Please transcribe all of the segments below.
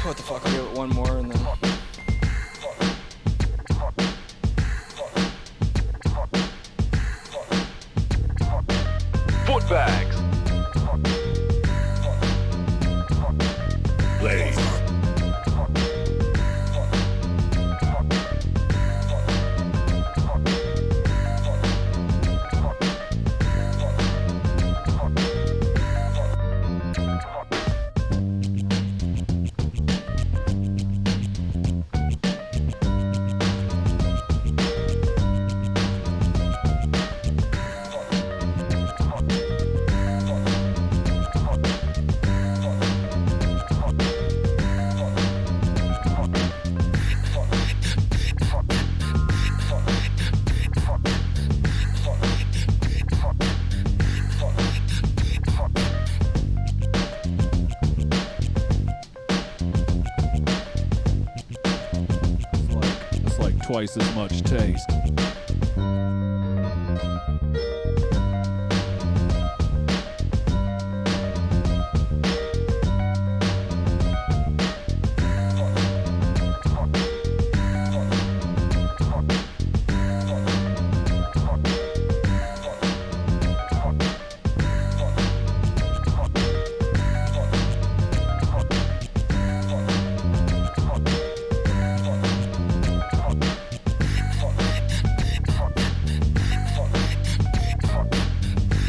What the fuck, I'll give it one more and then... Footbags. Blaze. It's like twice as much taste.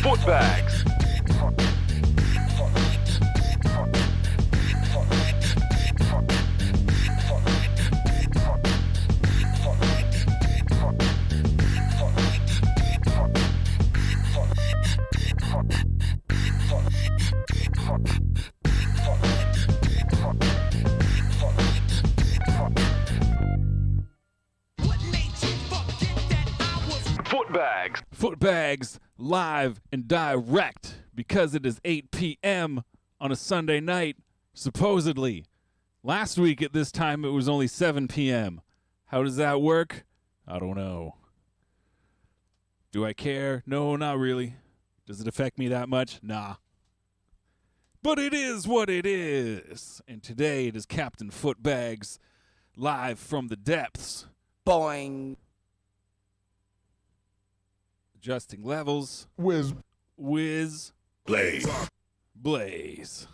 Footbags. Footbags. Footbags live and direct because it is 8 p.m. on a Sunday night, supposedly. Last week at this time it was only 7 p.m. How does that work? I don't know. Do I care? No, not really. Does it affect me that much? Nah. But it is what it is. And today it is Captain Footbags live from the depths. Boing. Adjusting levels. Whiz. Blaze. Blaze.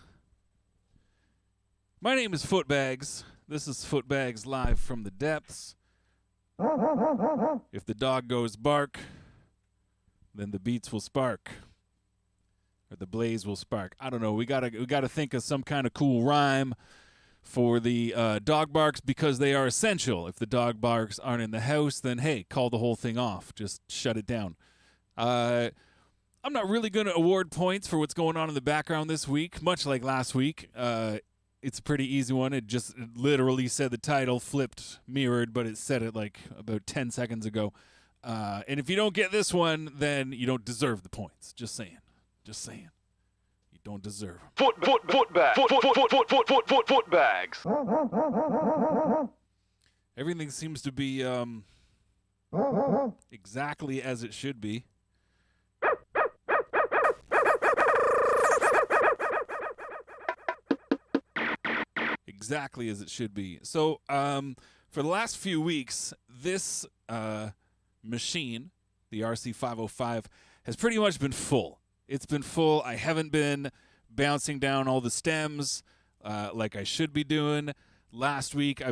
My name is Footbags. This is Footbags live from the depths. If the dog goes bark, then the beats will spark. Or the blaze will spark. I don't know. We gotta think of some kind of cool rhyme for the dog barks because they are essential. If the dog barks aren't in the house, then hey, call the whole thing off. Just shut it down. I'm not really going to award points for what's going on in the background this week, much like last week. It's a pretty easy one. It literally said the title, flipped, mirrored, but it said it like about 10 seconds ago. And if you don't get this one, then you don't deserve the points. Just saying. You don't deserve them. Footbags. Everything seems to be exactly as it should be. Exactly as it should be. So, for the last few weeks, this machine, the RC505, has pretty much been full. It's been full. I haven't been bouncing down all the stems like I should be doing. Last week, I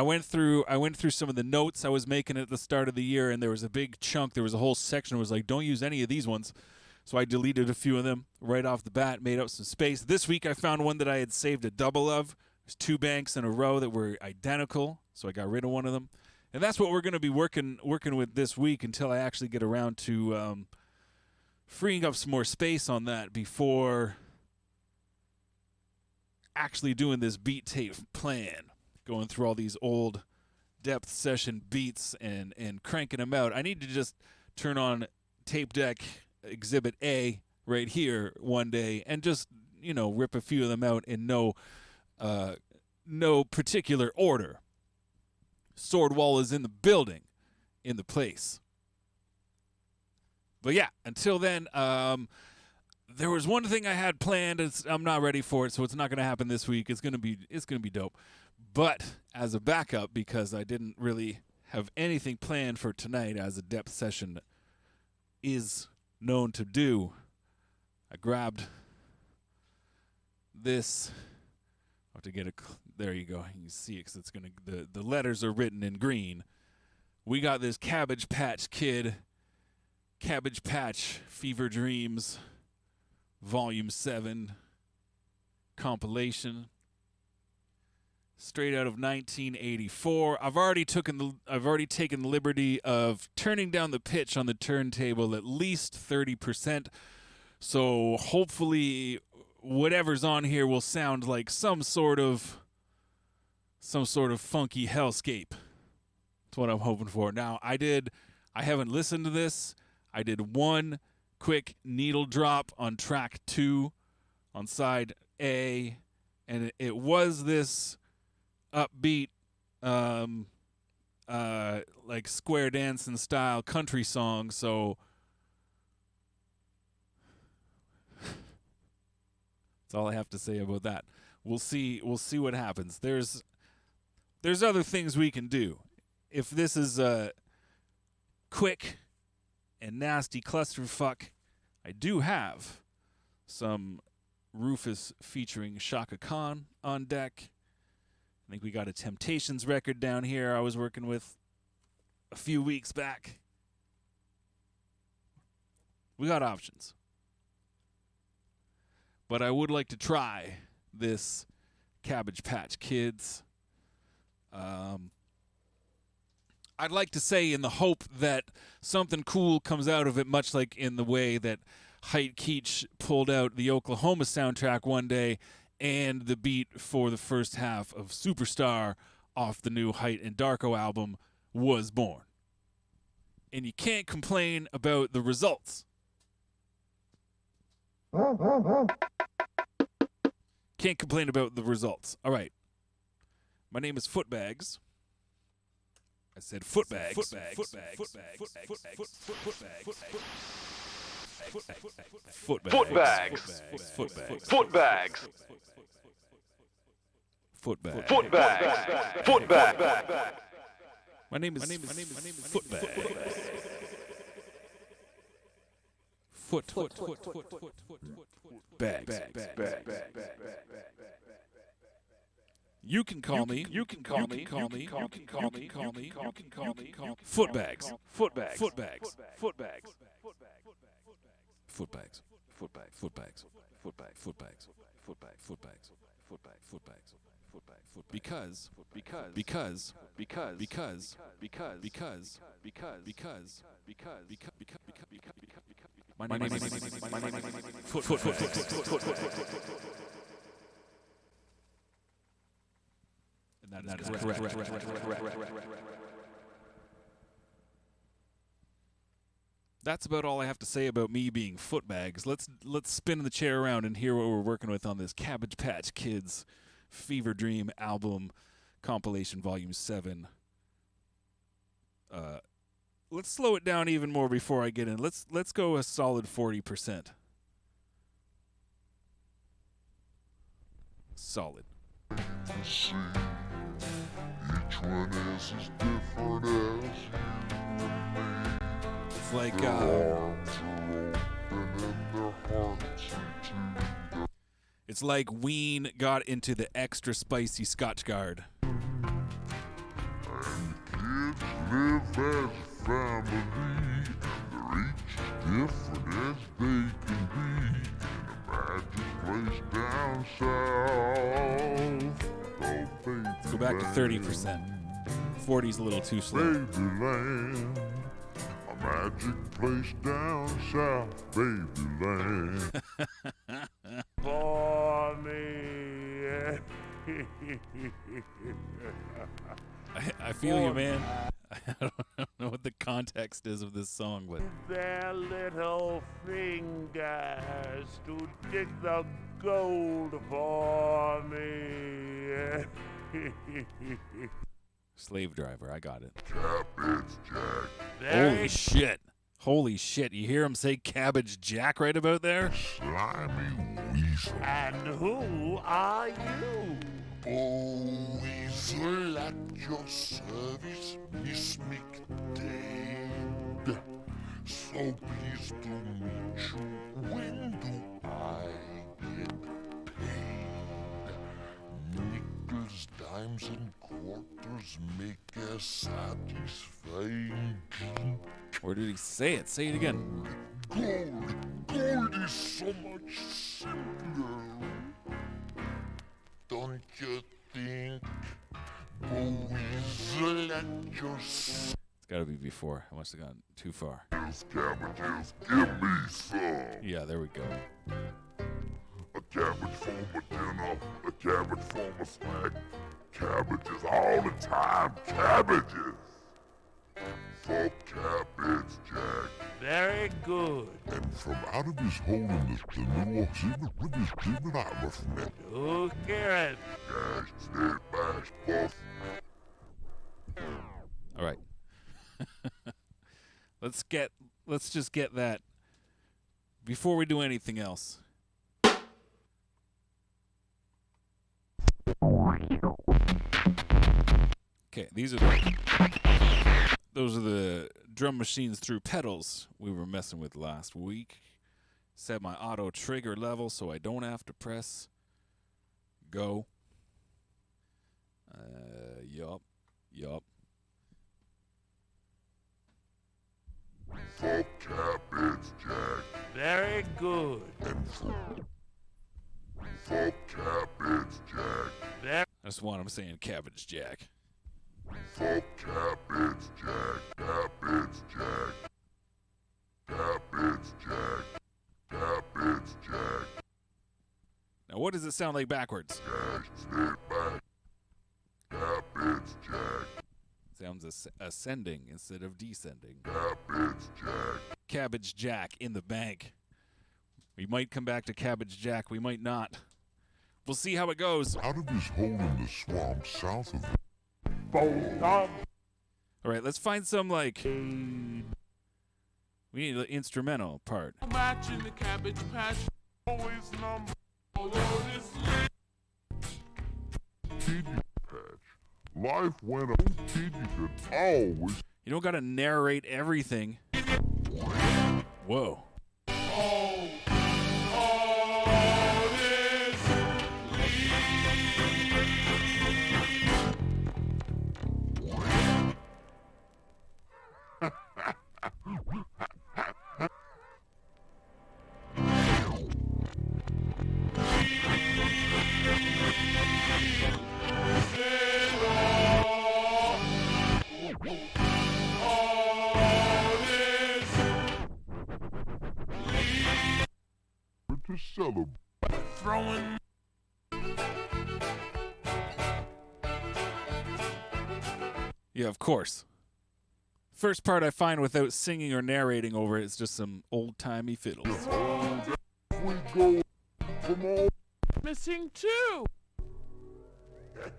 went through some of the notes I was making at the start of the year, and there was a big chunk. There was a whole section that was like, don't use any of these ones. So I deleted a few of them right off the bat, made up some space. This week, I found one that I had saved a double of. There's 2 banks in a row that were identical, so I got rid of one of them. And that's what we're going to be working with this week until I actually get around to freeing up some more space on that before actually doing this beat tape plan, going through all these old depth session beats and cranking them out. I need to just turn on tape deck exhibit A right here one day and just, rip a few of them out in no particular order. Swordwall is in the building, in the place. But yeah, until then, there was one thing I had planned. I'm not ready for it, so it's not going to happen this week. It's going to be dope. But as a backup, because I didn't really have anything planned for tonight, as a depth session is known to do, I grabbed this. I have to get there you go. You can see it because it's gonna. The letters are written in green. We got this Cabbage Patch Kid, Cabbage Patch Fever Dreams, Volume 7 compilation, straight out of 1984. I've already taken the liberty of turning down the pitch on the turntable at least 30%. So hopefully whatever's on here will sound like some sort of funky hellscape. That's what I'm hoping for. Now, I haven't listened to this. I did one quick needle drop on track 2 on side A, and it was this upbeat like square dancing style country song, so that's all I have to say about that. We'll see what happens. There's other things we can do. If this is a quick and nasty clusterfuck, I do have some Rufus featuring Shaka Khan on deck. I think we got a Temptations record down here I was working with a few weeks back. We got options. But I would like to try this Cabbage Patch Kids. I'd like to say in the hope that something cool comes out of it, much like in the way that Height Keach pulled out the Oklahoma soundtrack one day and the beat for the first half of Superstar off the new Height and Darko album was born. And you can't complain about the results. Can't complain about the results. All right. My name is Footbags. I said Footbags. Footbags. My name is Footbags. You can call me Footbags. Because my name is And that is correct. That's about all I have to say about me being Footbags. Let's spin the chair around and hear what we're working with on this Cabbage Patch Kids Fever Dream album compilation volume 7. Let's slow it down even more before I get in. Let's go a solid 40%. Solid. See, each one is as different as you and me. It's like Their arms are open and their hearts are too. it's like Ween got into the extra spicy Scotch Guard. And kids live as a family, and they're each as different as they can be. In a magic place down south. Let's go back to 30%. 40's a little too slow. Babyland, a magic place down south, Babyland. For me. I feel you, man. I don't know what the context is of this song, but Their little fingers to dig the gold for me. Slave Driver, I got it. Cabbage Jack. Holy shit. Holy shit, you hear him say Cabbage Jack right about there? Slimy weasel. And who are you? Oh, weasel at your service, Miss McDade. So pleased to meet you. When do I get paid? Nickels, dimes, and quarters make a satisfying king. Or did he say it? Say it again. Gold is so much simpler. Don't you think? Oh, weasel at your service. It's got to be before. I must have gone too far. Cabbages, give me some. Yeah, there we go. A cabbage for my dinner, a cabbage for my snack. Cabbages all the time, cabbages. For Cabbage Jack. Very good. And from out of his hole in the new exhibit with his exhibit, I'm a friend. Who hear it? Dash, snip, bash, buff. All right. Let's just get that before we do anything else. Okay, those are the drum machines through pedals we were messing with last week. Set my auto trigger level so I don't have to press go. Yup. For Cabbage Jack. Very good. And for Cabbage Jack. Very I just want him saying Cabbage Jack. For Cabbage Jack. Cabbage Jack. Cabbage Jack. Cabbage Jack. Now what does it sound like backwards? Dash, snip, back. Cabbage Jack. Sounds ascending instead of descending. Cabbage Jack. Cabbage Jack in the bank. We might come back to Cabbage Jack. We might not. We'll see how it goes. Out of his hole in the swamp south of All right, let's find some, like... We need an instrumental part. matching the Cabbage Patch. Always number. Kid Patch. Life went on, kid, you could always. You don't gotta narrate everything. Whoa. To celebrate. Throwing. Yeah, of course. First part I find without singing or narrating over it is just some old-timey fiddles. We go from all Missing two. I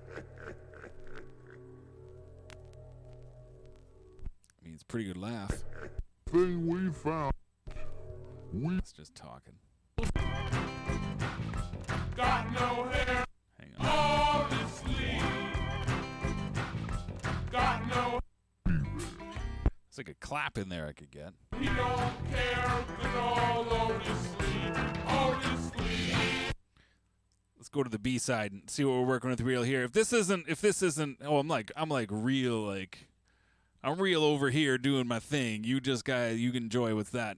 mean, it's a pretty good laugh. thing we found. It's just talking. Got no hair. Hang on. Honestly. Got no. It's like a clap in there I could get. He don't care. Good all honestly. Let's go to the B side and see what we're working with real here. If this isn't I'm real I'm real over here doing my thing. You just guys, you can enjoy what's that.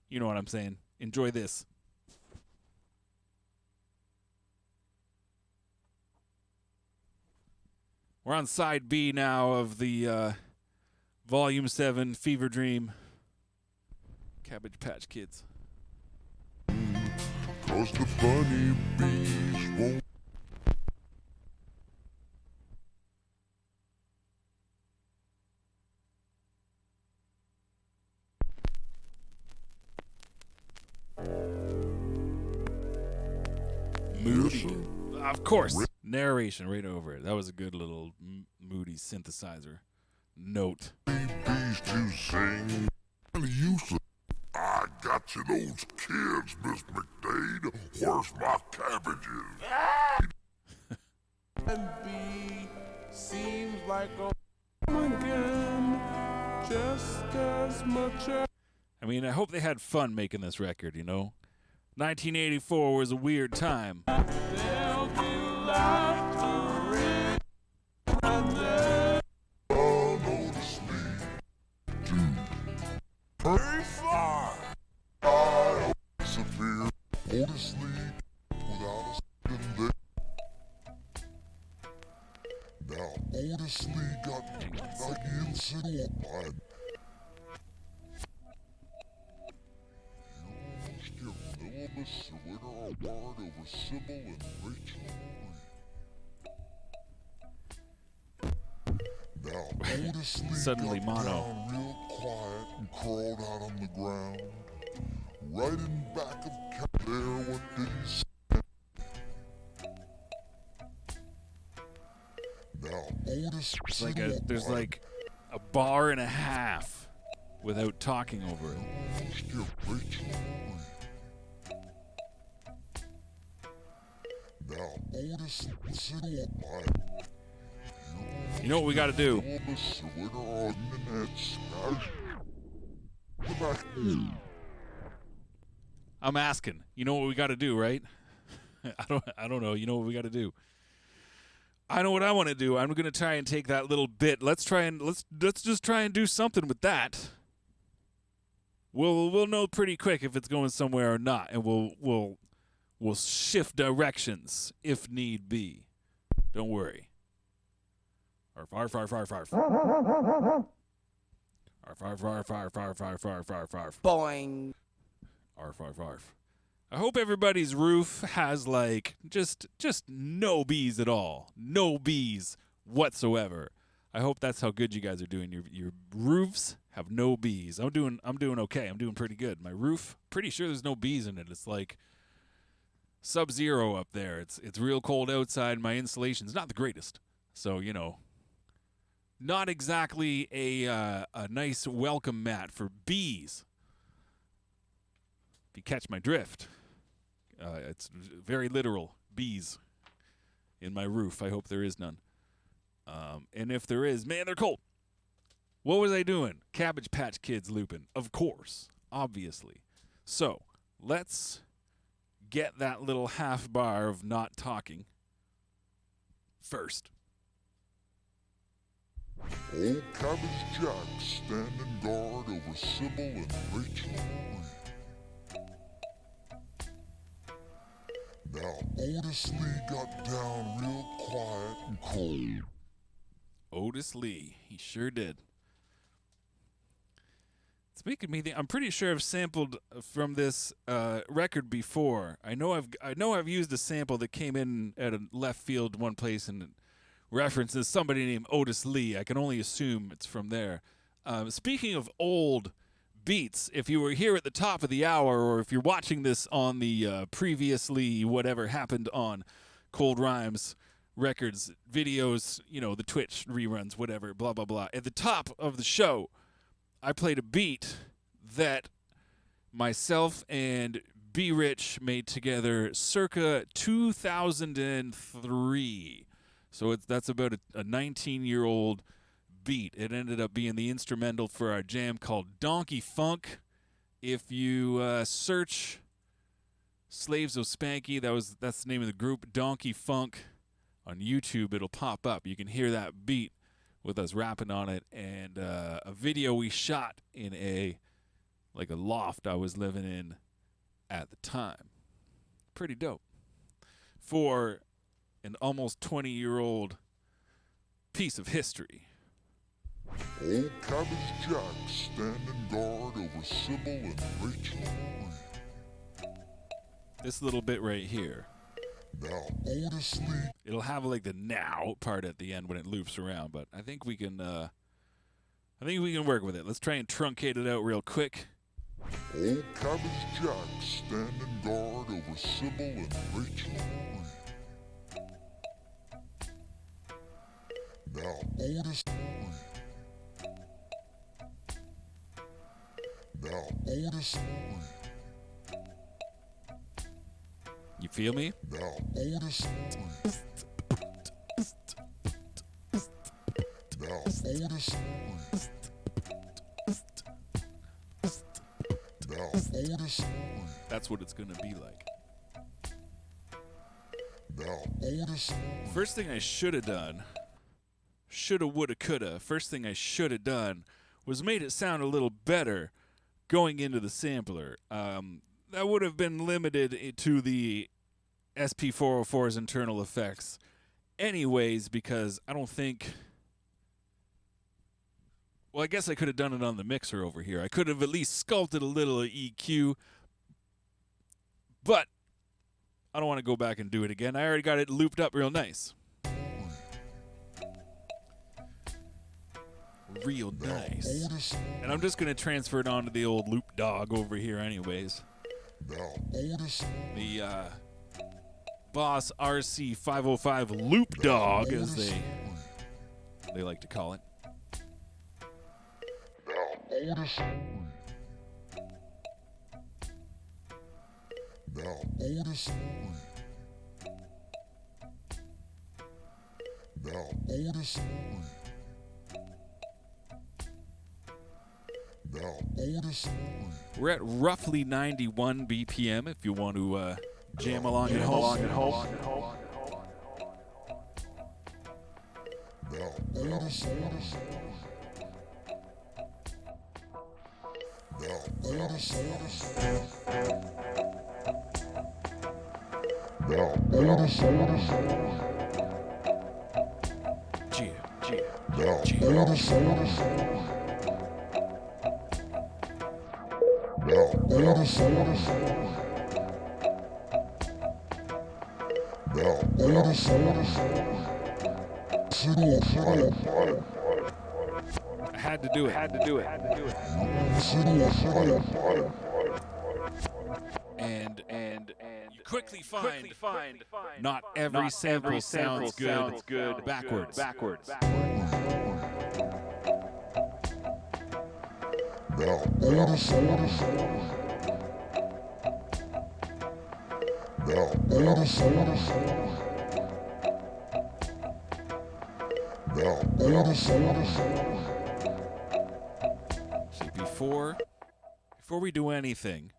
You know what I'm saying. Enjoy this. We're on side B now of the Volume 7 Fever Dream Cabbage Patch Kids. 'Cause the funny bees won't. Moody. Of course. Narration right over it. That was a good little Moody synthesizer note. Bees to sing. You Houston. I got you those kids, Miss McDade. Where's my cabbages? And B seems like a again, just as much as I mean, I hope they had fun making this record, you know? 1984 was a weird time. there'll be laughter in and then Very far. I severe Otis League without a second there. Now Otis Lee got like inside mine. You almost give Philibus Surrender Award over Sybil and Rachel Marie. Now Otis Lee Suddenly got mono. down real quiet and crawled out on the ground. Right in back of Cap there, what did he say? Now Otis It's like City there's Line like a bar and a half without talking over it. almost give Rachel Marie. Now Otis City Line. You know what we got to do? Philibus Surrender on the net smash. The back. I'm asking. You know what we got to do, right? I don't know. You know what we got to do. I know what I want to do. I'm going to try and take that little bit. Let's just try and do something with that. We'll know pretty quick if it's going somewhere or not, and we'll shift directions if need be. Don't worry. Arf, arf, arf, arf, arf. Arf, arf, arf, arf, arf, arf, arf, arf, arf. Boing. Arf, arf, arf. I hope everybody's roof has like just no bees at all. No bees whatsoever. I hope that's how good you guys are doing. Your roofs have no bees. I'm doing okay. I'm doing pretty good. My roof, pretty sure there's no bees in it. It's like sub-zero up there. It's real cold outside. My insulation's not the greatest. So, you know, not exactly a nice welcome mat for bees. If you catch my drift. It's very literal. Bees in my roof. I hope there is none. And if there is, man, they're cold. What was I doing? Cabbage Patch Kids looping. Of course. Obviously. So, let's get that little half bar of not talking first. Old Cabbage Jack standing guard over Sybil and Rachel Marie. Now Otis Lee got down real quiet and cold. Otis Lee. He sure did. It's making me think. I'm pretty sure I've sampled from this record before. I know I've used a sample that came in at a left field one place and it references somebody named Otis Lee. I can only assume it's from there. Speaking of old beats, if you were here at the top of the hour, or if you're watching this on the previously whatever happened on Cold Rhymes records, videos, you know, the Twitch reruns, whatever, blah, blah, blah. At the top of the show, I played a beat that myself and B Rich made together circa 2003. So that's about a 19-year-old beat. It ended up being the instrumental for our jam called Donkey Funk. If you search Slaves of Spanky, that's the name of the group, Donkey Funk, on YouTube, it'll pop up. You can hear that beat with us rapping on it, and a video we shot in a loft I was living in at the time. Pretty dope. For an almost 20-year-old piece of history. Old Cabbage Jack standing guard over Sybil and Rachel Marie. This little bit right here. Now Otis Lee. It'll have like the now part at the end when it loops around, but I think we can work with it. Let's try and truncate it out real quick. Old Cabbage Jack standing guard over Sybil and Rachel Marie. Now Otis Lee. Now Otis. You feel me? Now Otis. Now Otis. Now Otis. That's what it's gonna be like. Now Otis. First thing I should have done, shoulda, woulda, coulda. First thing I should have done was made it sound a little better going into the sampler. That would have been limited to the SP404's internal effects anyways, because I don't think... Well, I guess I could have done it on the mixer over here. I could have at least sculpted a little EQ, but I don't want to go back and do it again. I already got it looped up real nice. Real nice. And I'm just going to transfer it onto the old loop dog over here anyways. The Boss RC505 loop dog, as they like to call it. Otis. Now Otis. Now Otis. Now Otis. We're at roughly 91 BPM if you want to jam along at home. Now Otis. Now Otis. Now Otis. Now Otis. Now Otis. Now Otis. I had to do it. And you quickly find not every sample sounds good backwards. Now Otis. Now Otis. Now Otis. See, before we do anything,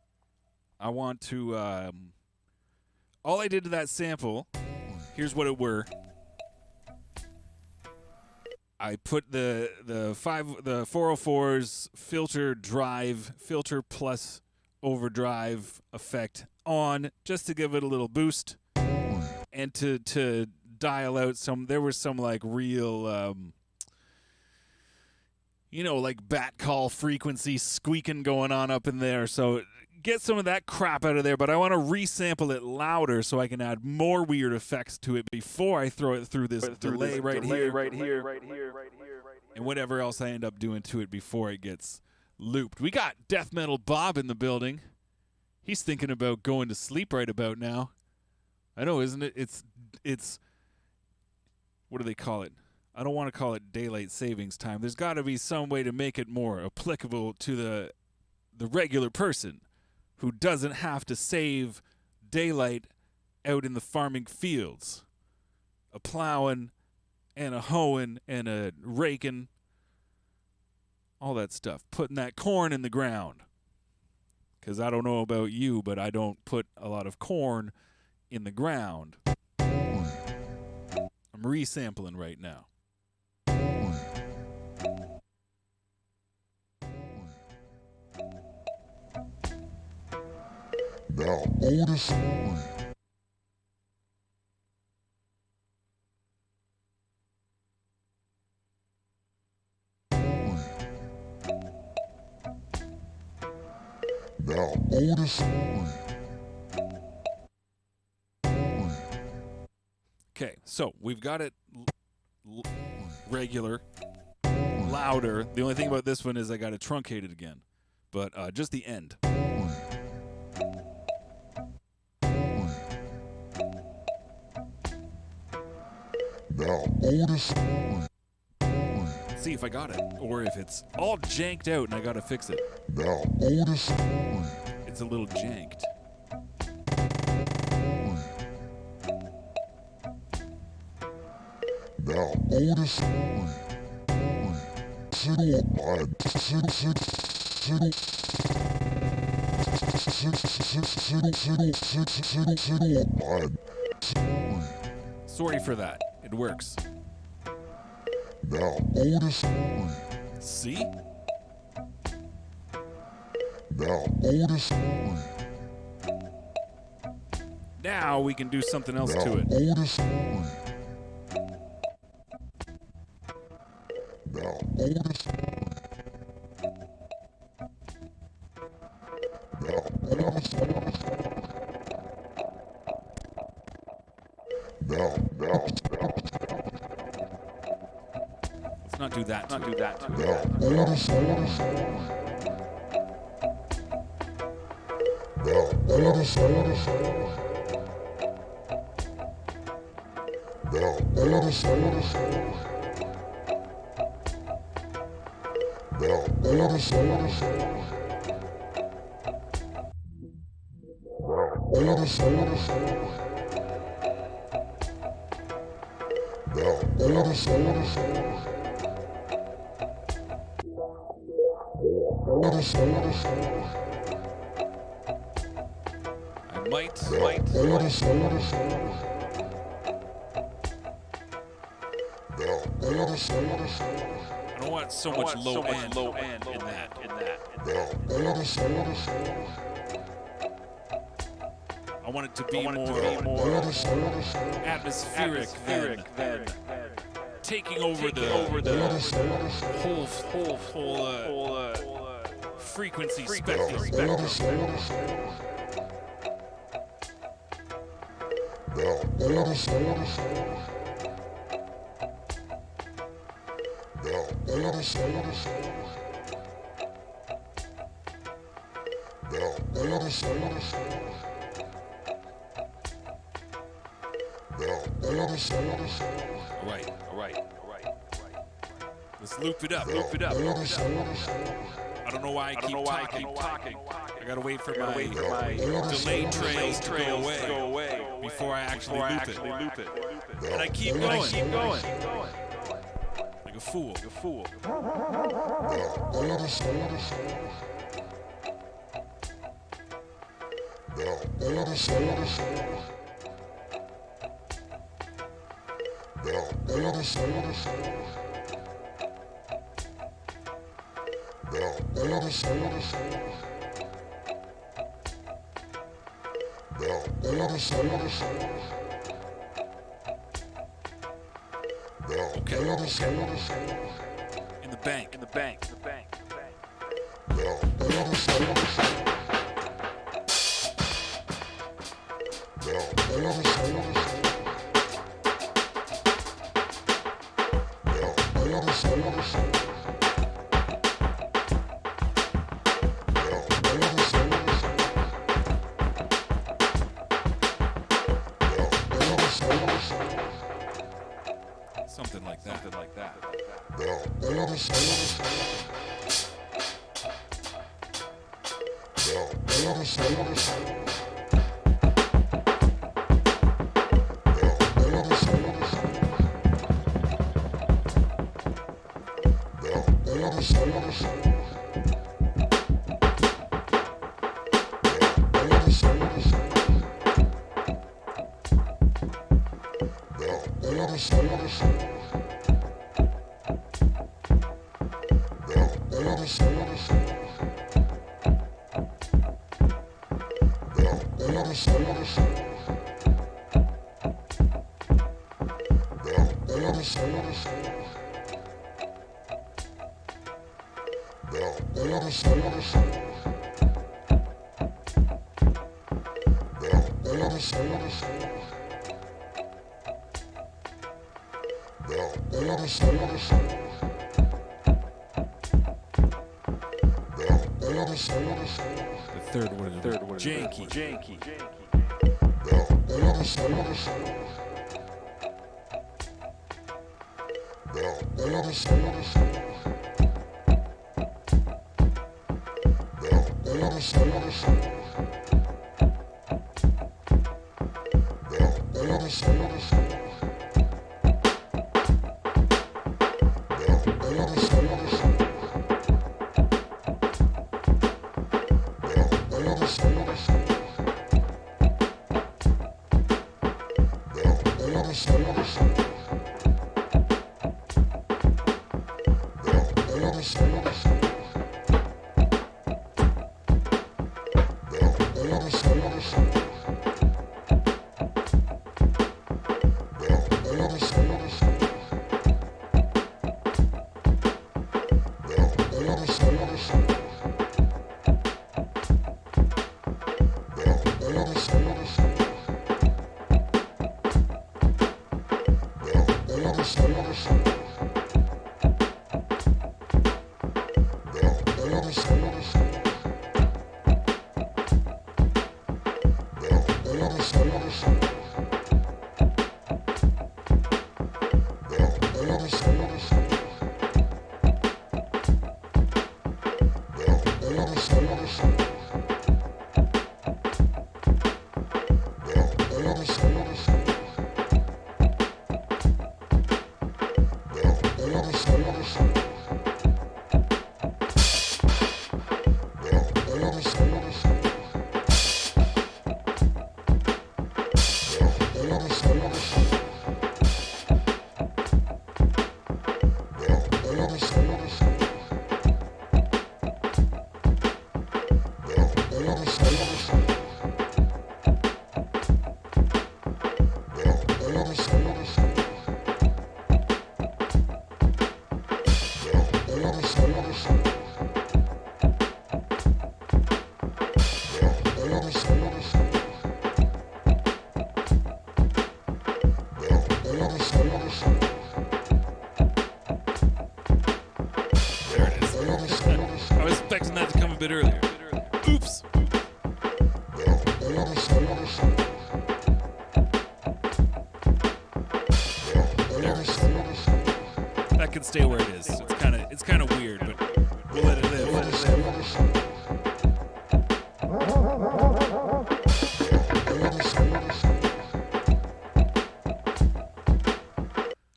I want to all I did to that sample, here's what it were. I put the 404's filter plus overdrive effect on just to give it a little boost and to dial out there was some like real like bat call frequency squeaking going on up in there, so get some of that crap out of there, but I want to resample it louder so I can add more weird effects to it before I throw it through this delay right here. And whatever else I end up doing to it before it gets looped. We got Death Metal Bob in the building. He's thinking about going to sleep right about now. I know, isn't it? It's what do they call it? I don't want to call it daylight savings time. There's got to be some way to make it more applicable to the regular person who doesn't have to save daylight out in the farming fields. A plowing and a hoeing and a raking, all that stuff. Putting that corn in the ground. Because I don't know about you, but I don't put a lot of corn in the ground. I'm resampling right now. Now Otis. Now Otis. Okay, so we've got it regular, louder. The only thing about this one is I got it truncated again, but just the end. Now Otis. see if I got it, or if it's all janked out and I gotta fix it. Now Otis It's a little janked. Now Otis Sorry for that. It works. Now Otis See? Now Otis Now we can do something else to it. Otis Now Otis Now Otis Now Let's not do that. Not do that. Now Otis Now Otis Now Otis Now Otis Otis Now Otis I might. Otis I don't want so much low end in that. I want it to be more atmospheric than taking over the whole frequency spectrum. All right. Let's loop it up. I don't know why I keep talking. I gotta wait for my delay trails to go away before I actually loop it. And I keep going. Like a fool. Okay. In the bank. Something like that. The third one is janky. There it is. I was expecting that to come a bit earlier. Oops. There it is. That can stay where it is. It's kind of weird, but we'll let it live.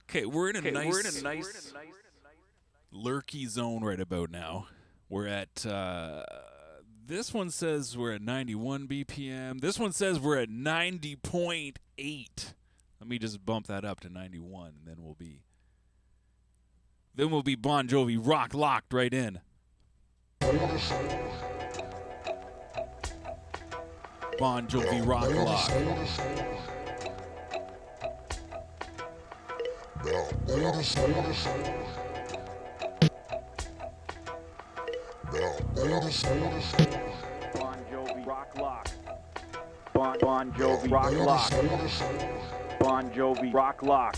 Okay, we're in a nice lurky zone right about now. We're at this one says we're at 91 BPM. This one says we're at 90.8. Let me just bump that up to 91, and then we'll be Bon Jovi rock locked right in. Bon Jovi rock lock. Bon Jovi rock lock. Bon Jovi rock lock. Bon Jovi rock lock.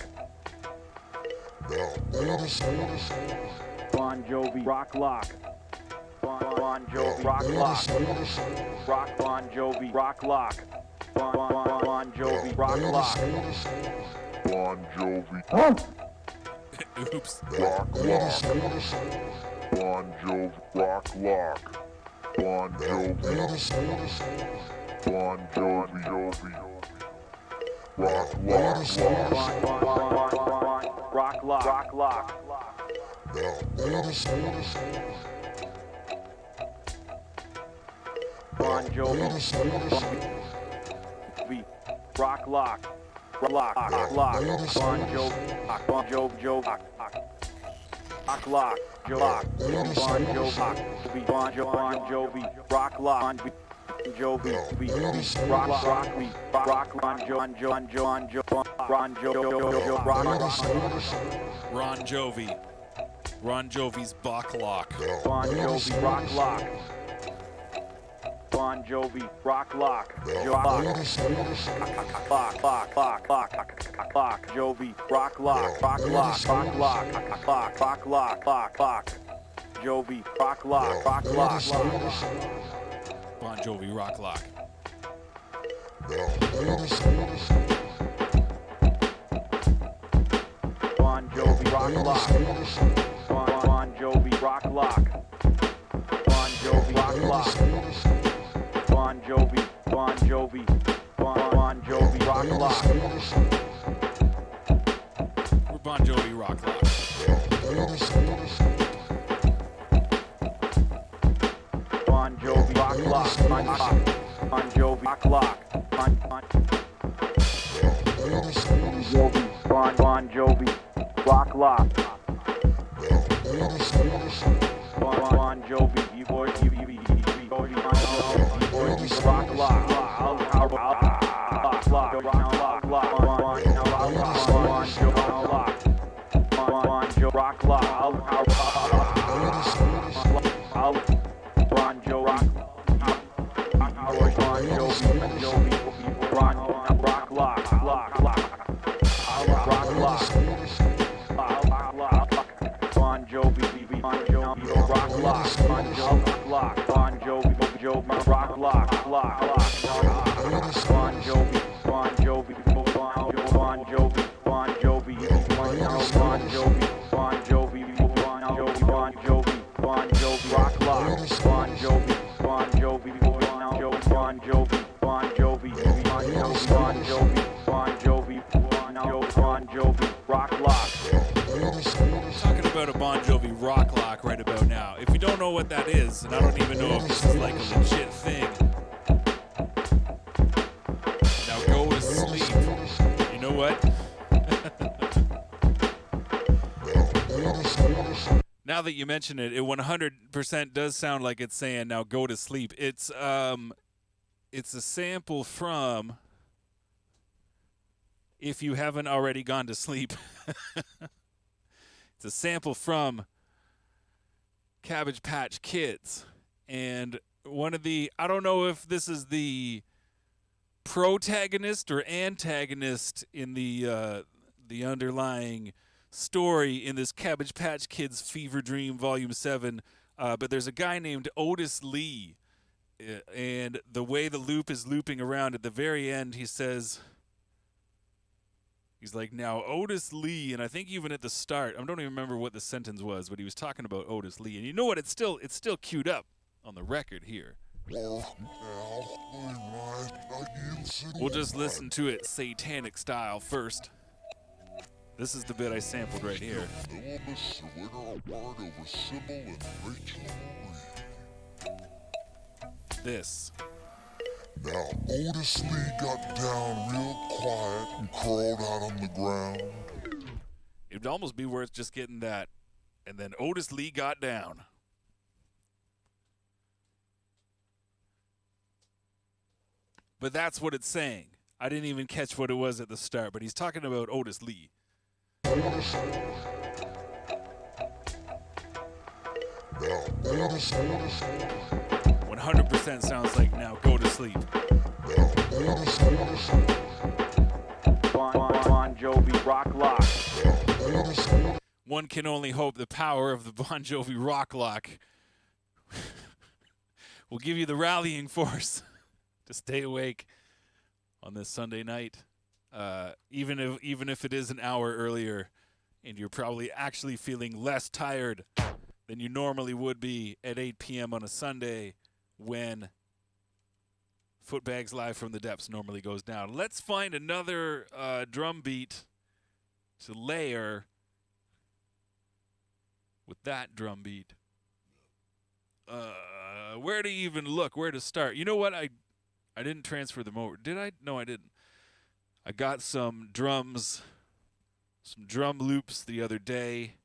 Bon Jovi rock lock. Bon Jovi rock lock. Rock Bon Jovi rock lock. Bon Jovi rock lock. Bon Jovi Oops. rock lock. Bon Jovi rock lock. Bon Jovi rock lock. Rock lock. Rock lock. Bon Jovi rock lock. Rock lock. Bon Jovi rock lock. Bon Jovi rock lock. Jovi Ron Jovi. Ron Jovi's Bach lock. Bon Jovi rock lock. Bon Jovi rock lock. Lock. Jovi rock lock. Rock lock. Rock lock. Rock lock. Lock. Jovi rock lock. Rock lock. Bon Jovi rock lock. Bon Bon Jovi, rock lock. Bon Jovi, rock lock. Bon Jovi, rock lock. Bon Jovi, Bon Jovi, Bon Jovi, rock lock. We're Bon Jovi rock lock. Bon Jovi, rock lock. Bon Jovi, rock lock. Bon Jovi, Bon Jovi, rock lock. Bon Jovi, you boys, you boys, rock lock. Rock lock. Bon Jovi, rock lock. Bon Jovi, rock lock. Bon Jovi, rock lock. Bon Jovi, Bon Jovi, Bon Jovi, Bon Jovi, Bon Jovi, Bon Jovi, Bon Jovi, Bon Jovi, rock lock. Bon Jovi, Bon Jovi, Bon Jovi, Bon Jovi, Bon Jovi, Bon Jovi, Bon Jovi, rock lock. Talking about a Bon Jovi rock lock right about now. If you don't know what that is, and I don't even know if this is like a legit thing, now go to sleep. You know what? Now that you mention it, it 100% does sound like it's saying now go to sleep. It's a sample from If You Haven't Already Gone to Sleep. It's a sample from Cabbage Patch Kids. And one of the, I don't know if this is the protagonist or antagonist in the underlying story in this Cabbage Patch Kids Fever Dream Volume 7, but there's a guy named Otis Lee, and the way the loop is looping around at the very end, he says, he's like, now Otis Lee, and I think even at the start, I don't even remember what the sentence was, but he was talking about Otis Lee, and you know what, it's still queued up on the record here. We'll just listen to it satanic style first. This is the bit I sampled right here. This. Now Otis Lee got down real quiet and crawled out on the ground. It'd almost be worth just getting that. And then Otis Lee got down. But that's what it's saying. I didn't even catch what it was at the start, but he's talking about Otis Lee. 100% sounds like now go to sleep. Bon Jovi, rock lock. One can only hope the power of the Bon Jovi rock lock will give you the rallying force to stay awake on this Sunday night. Even if it is an hour earlier and you're probably actually feeling less tired than you normally would be at 8 p.m. on a Sunday when Footbags Live from the Depths normally goes down. Let's find another drum beat to layer with that drum beat. Where to even look? Where to start? You know what? I didn't transfer them over. Did I? No, I didn't. I got some drums, some drum loops the other day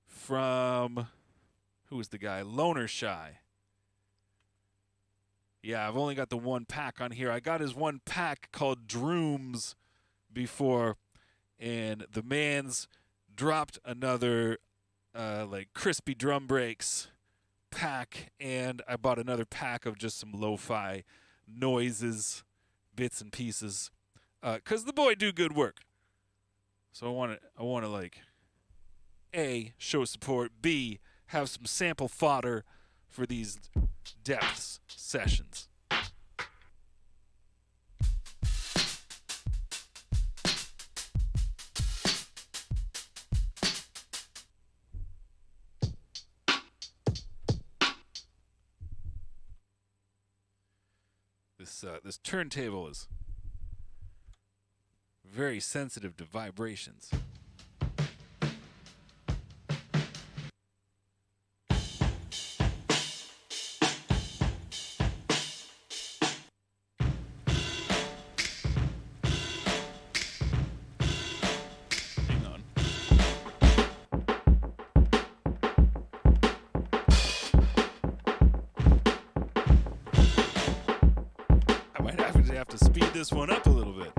from, who was the guy? Loner Shy. Yeah, I've only got the one pack on here. I got his one pack called Drooms before, and the man's dropped another like crispy drum breaks pack, and I bought another pack of just some lo-fi noises, bits and pieces. 'Cause the boy do good work. So I want to like A, show support, B, have some sample fodder for these Depths sessions. This turntable is very sensitive to vibrations. Hang on. I might actually have to speed this one up a little bit.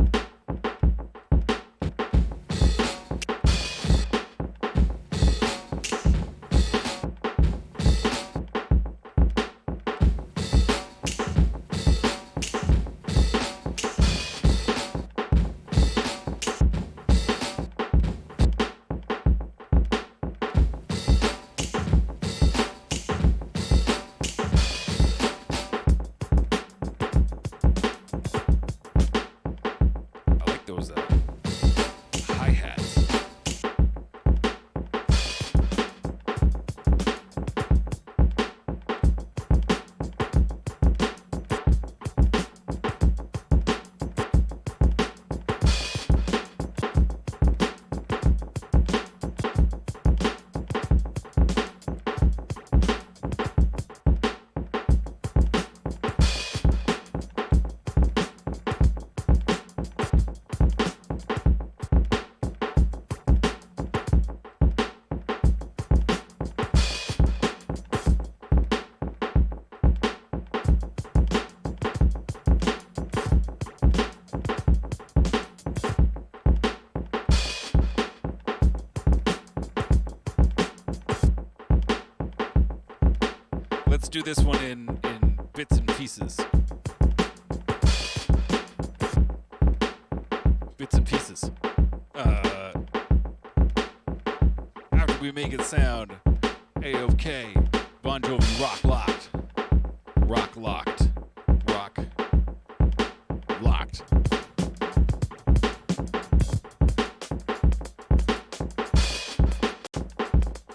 I like those hi-hats. Let's do this one in bits and pieces. Bits and pieces. After we make it sound A-OK, Bon Jovi rock locked. Rock locked. Rock locked.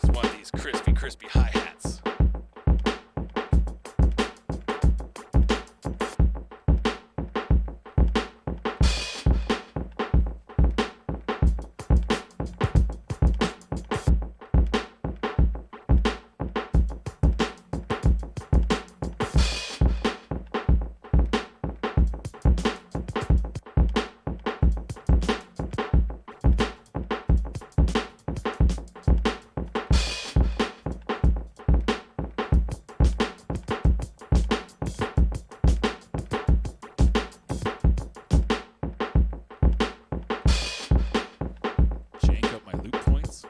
Just want these crispy hi-hats. Jank up my loop points.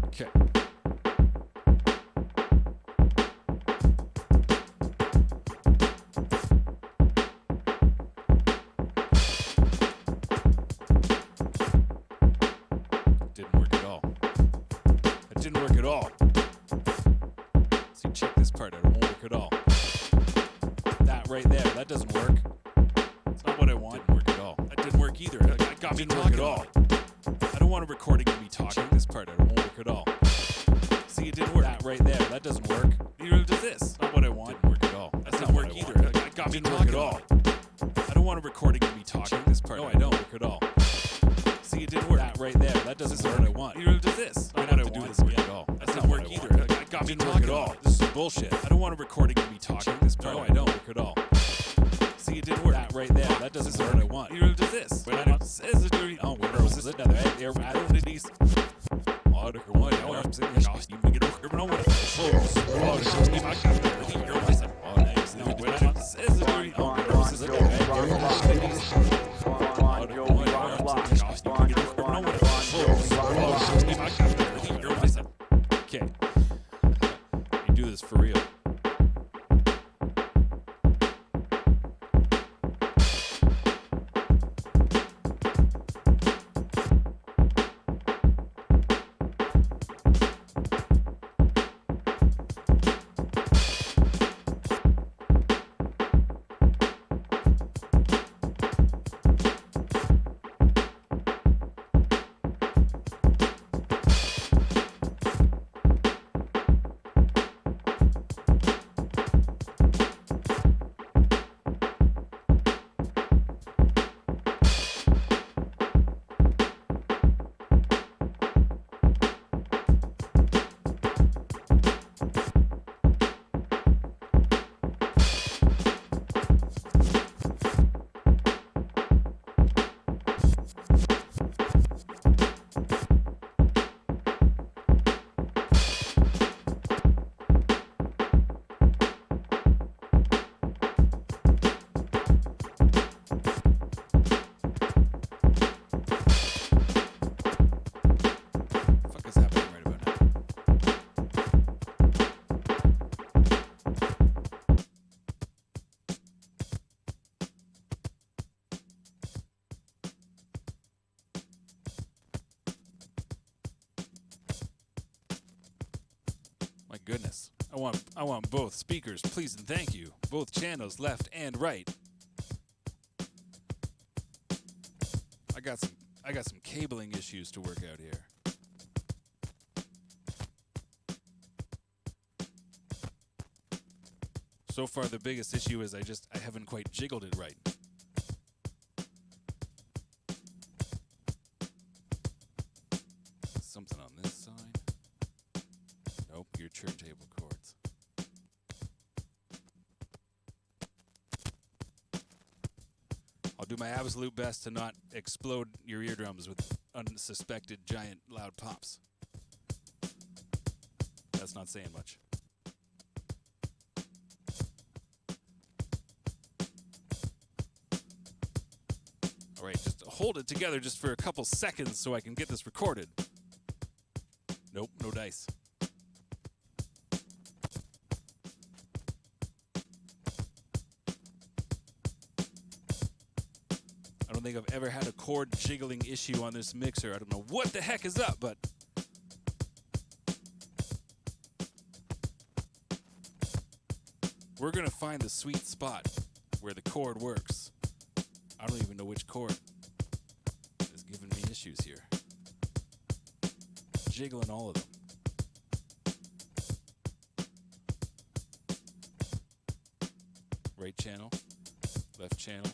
Okay. Didn't work at all. That didn't work at all. See, check this part out. It won't work at all. That right there, that doesn't work. It's not what I want. Didn't work at all. That didn't work either. That got me talking at all. I don't want a recording of me talking. Check this part out. It won't work at all. See, it didn't work. That right there, that doesn't work. Neither does this. Not what I want. Didn't work at all. That's not work either. That got me talking at all. I don't want a recording of me talking. Check this part. No, I don't work at all. See, it didn't work. That right there, that doesn't work. What I want. Neither does this. I don't have to do this again at all. That's not work either. That got me talking at all. This is bullshit. I don't want a recording of me talking. Check this part. No, I don't work at all. See, it didn't work. That right there, that doesn't work. What I want. Neither does this. When I don't says it dirty. Oh, where was this? Another head there. I don't need these. Oh, the one. Oh, I'm saying, gosh, you make it over. But I want to. Oh, the I got the you're myself. Oh, nice. When I don't says it dirty. Oh, where was this? Another head there. I don't need these. Oh, the one. Oh, I'm saying, gosh, you make it over. But I want to. Oh, I got the you're myself. Okay. You do this for real. goodness. I want both speakers, please and thank you. Both channels, left and right. I got some cabling issues to work out here. So far the biggest issue is I haven't quite jiggled it right. Something on this side. Nope, your turntable cords. I'll do my absolute best to not explode your eardrums with unsuspected giant loud pops. That's not saying much. All right, just hold it together just for a couple seconds so I can get this recorded. Nope, no dice. I don't think I've ever had a cord jiggling issue on this mixer. I don't know what the heck is up, but we're gonna find the sweet spot where the cord works. I don't even know which cord is giving me issues here. Jiggling all of them. Right channel, left channel.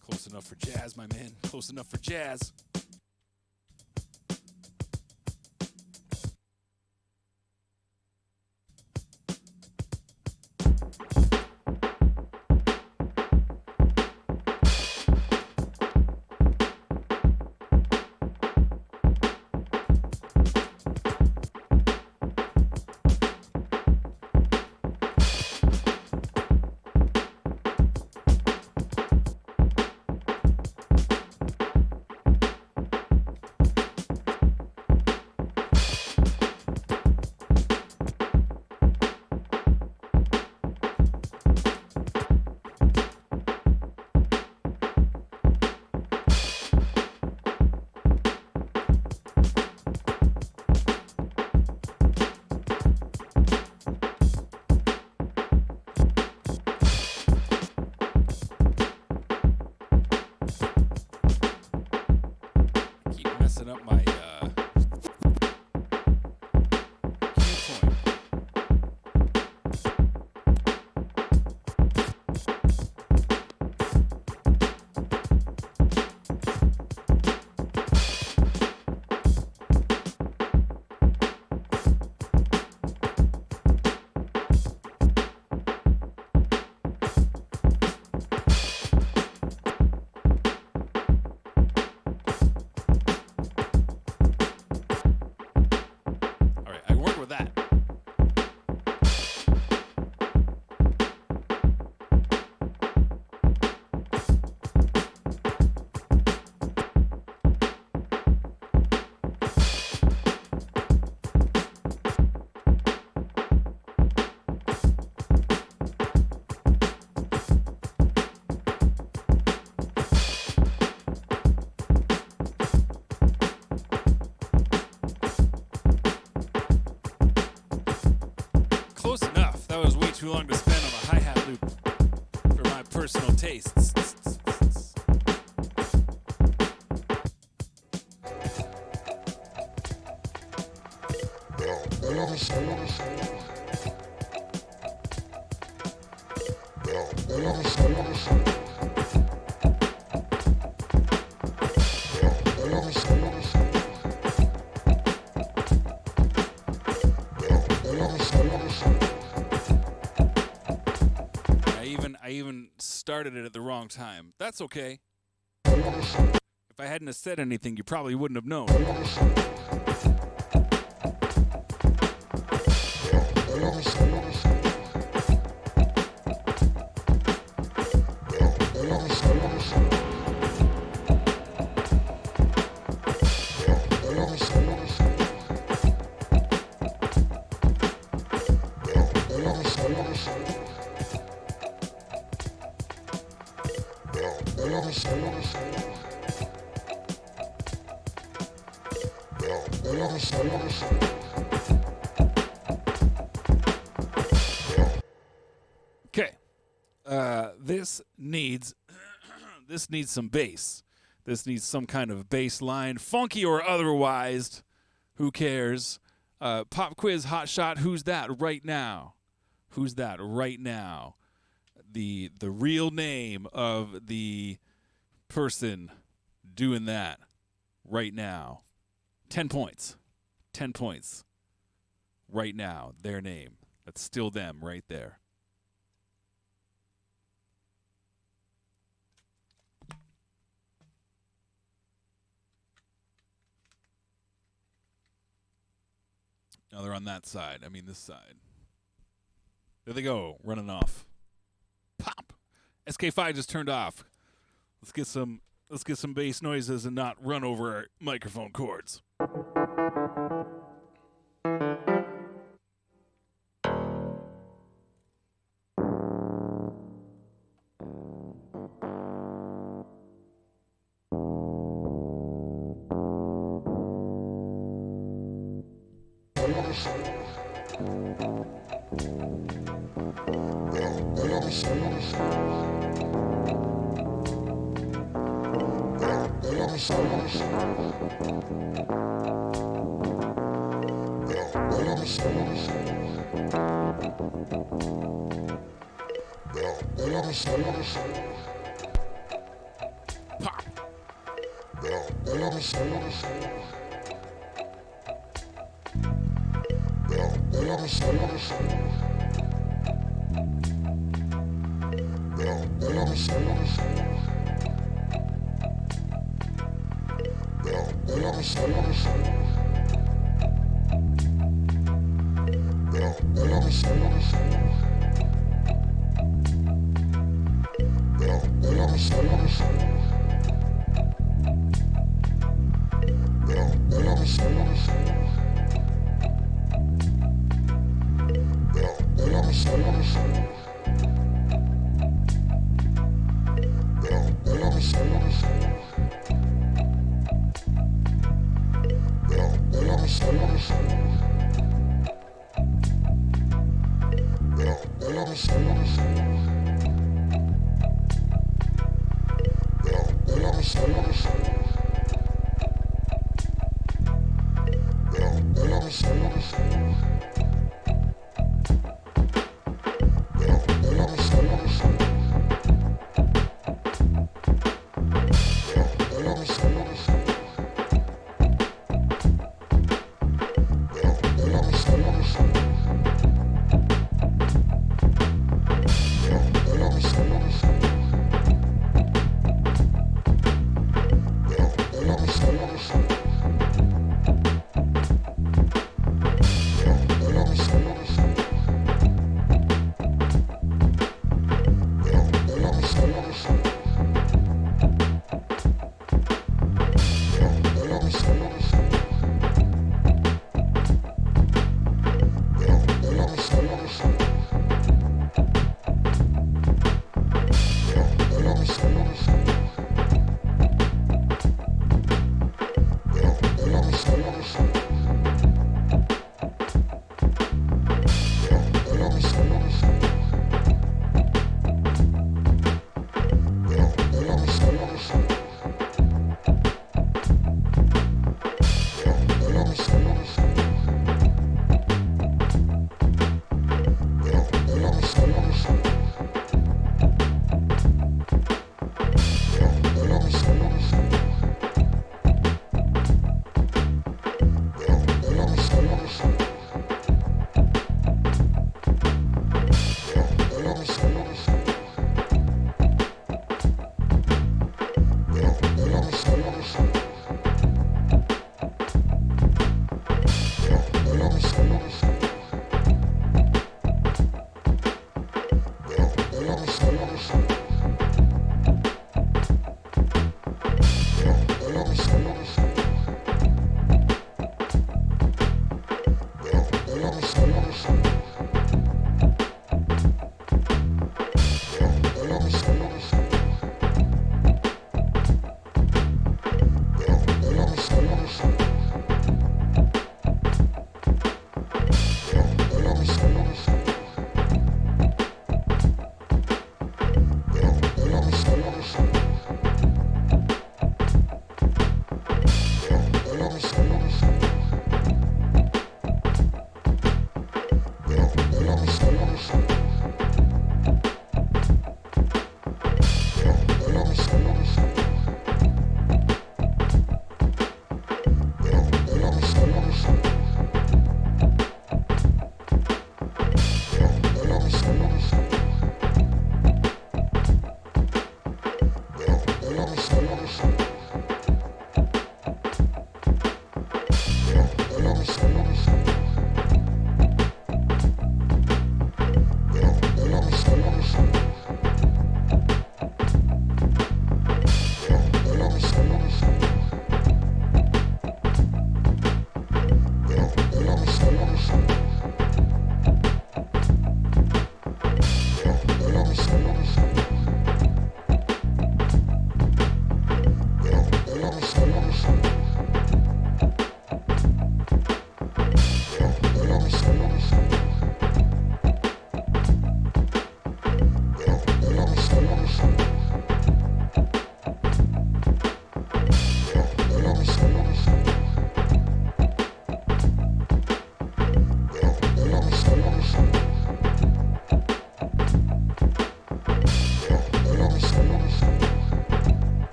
Close enough for jazz, my man. Close enough for jazz. Up my cue point. Close enough. That was way too long to spend on a hi-hat loop for my personal tastes. I even started it at the wrong time. That's okay. If I hadn't have said anything, you probably wouldn't have known. Okay. This needs this needs some bass. This needs some kind of bass line, funky or otherwise. Who cares? Pop quiz, hot shot. Who's that right now? Who's that right now? The real name of the person doing that right now. 10 points. 10 points. Right now, their name. That's still them right there. Now they're on that side. I mean this side. There they go, running off. Pop. SK5 just turned off. Let's get some bass noises and not run over our microphone cords. Pop.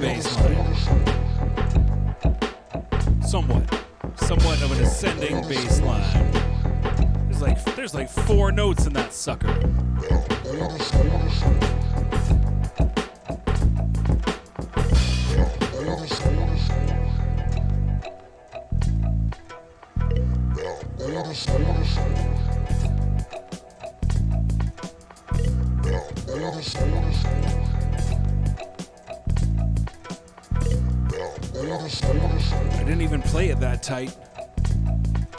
bass line. Somewhat of an ascending bass line. There's like 4 notes in that sucker. I didn't even play it that tight.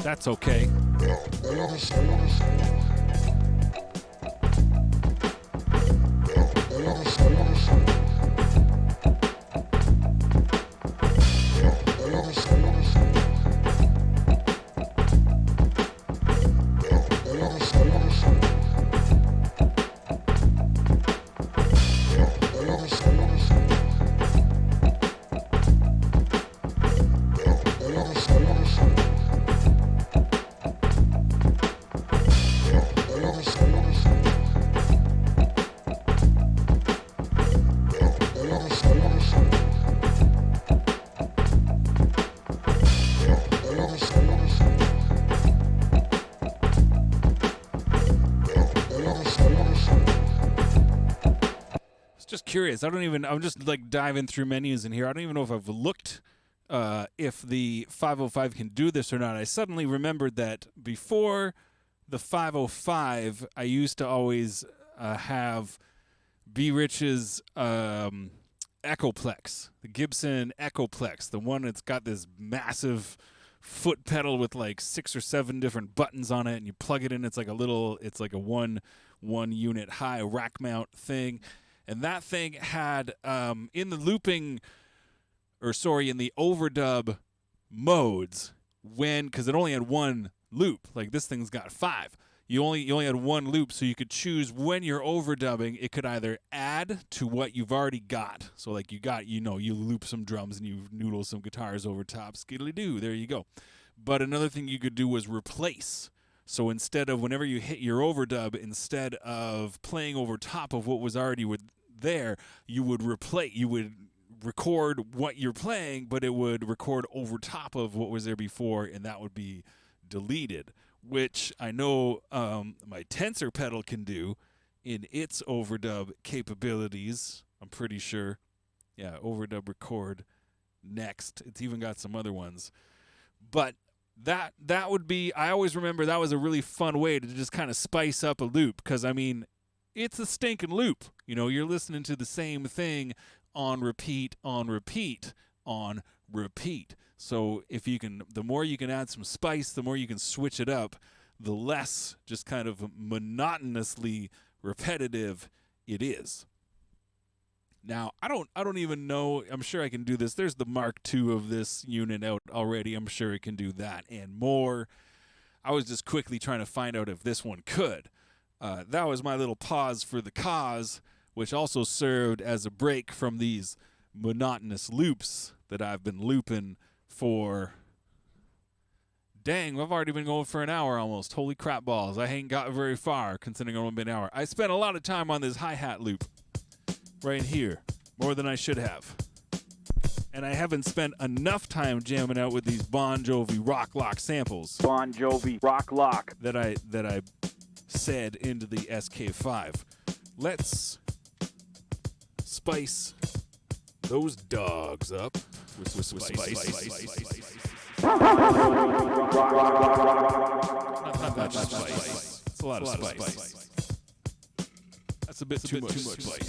That's okay. Curious. I'm just like diving through menus in here. I don't even know if I've looked if the 505 can do this or not. I suddenly remembered that before the 505, I used to always have B. Rich's Echoplex, the Gibson Echoplex, the one that's got this massive foot pedal with like 6 or 7 different buttons on it, and you plug it in. It's like a one unit high rack mount thing. And that thing had, in the overdub modes, because it only had 1 loop. Like this thing's got 5. You only had 1 loop, so you could choose when you're overdubbing. It could either add to what you've already got. So like you loop some drums and you noodle some guitars over top. Skiddly-doo, there you go. But another thing you could do was replace. So instead of whenever you hit your overdub, instead of playing over top of what was already there, you would record what you're playing, but it would record over top of what was there before, and that would be deleted, which I know my tensor pedal can do in its overdub capabilities. I'm pretty sure. Yeah, overdub record next. It's even got some other ones. But that would be, I always remember that was a really fun way to just kind of spice up a loop, because I mean, it's a stinking loop. You know, you're listening to the same thing on repeat, on repeat, on repeat. So if you can, the more you can add some spice, the more you can switch it up, the less just kind of monotonously repetitive it is. Now, I don't even know. I'm sure I can do this. There's the Mark II of this unit out already. I'm sure it can do that and more. I was just quickly trying to find out if this one could. That was my little pause for the cause, which also served as a break from these monotonous loops that I've been looping for. Dang, I've already been going for an hour almost. Holy crap balls. I ain't got very far considering I've only been an hour. I spent a lot of time on this hi-hat loop right here, more than I should have. And I haven't spent enough time jamming out with these Bon Jovi Rock Lock samples. Bon Jovi Rock Lock. That I said into the SK5. Let's spice those dogs up with spice. Not that much spice. It's a lot of spice. That's a bit too much spice.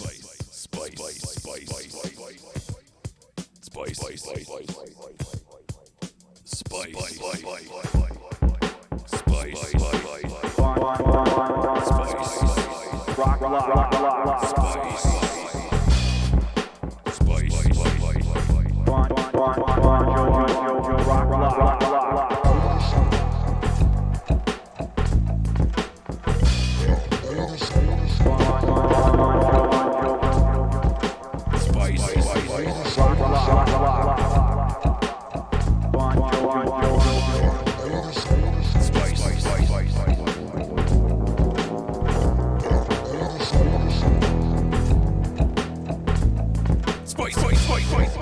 Rock Lock. Spice.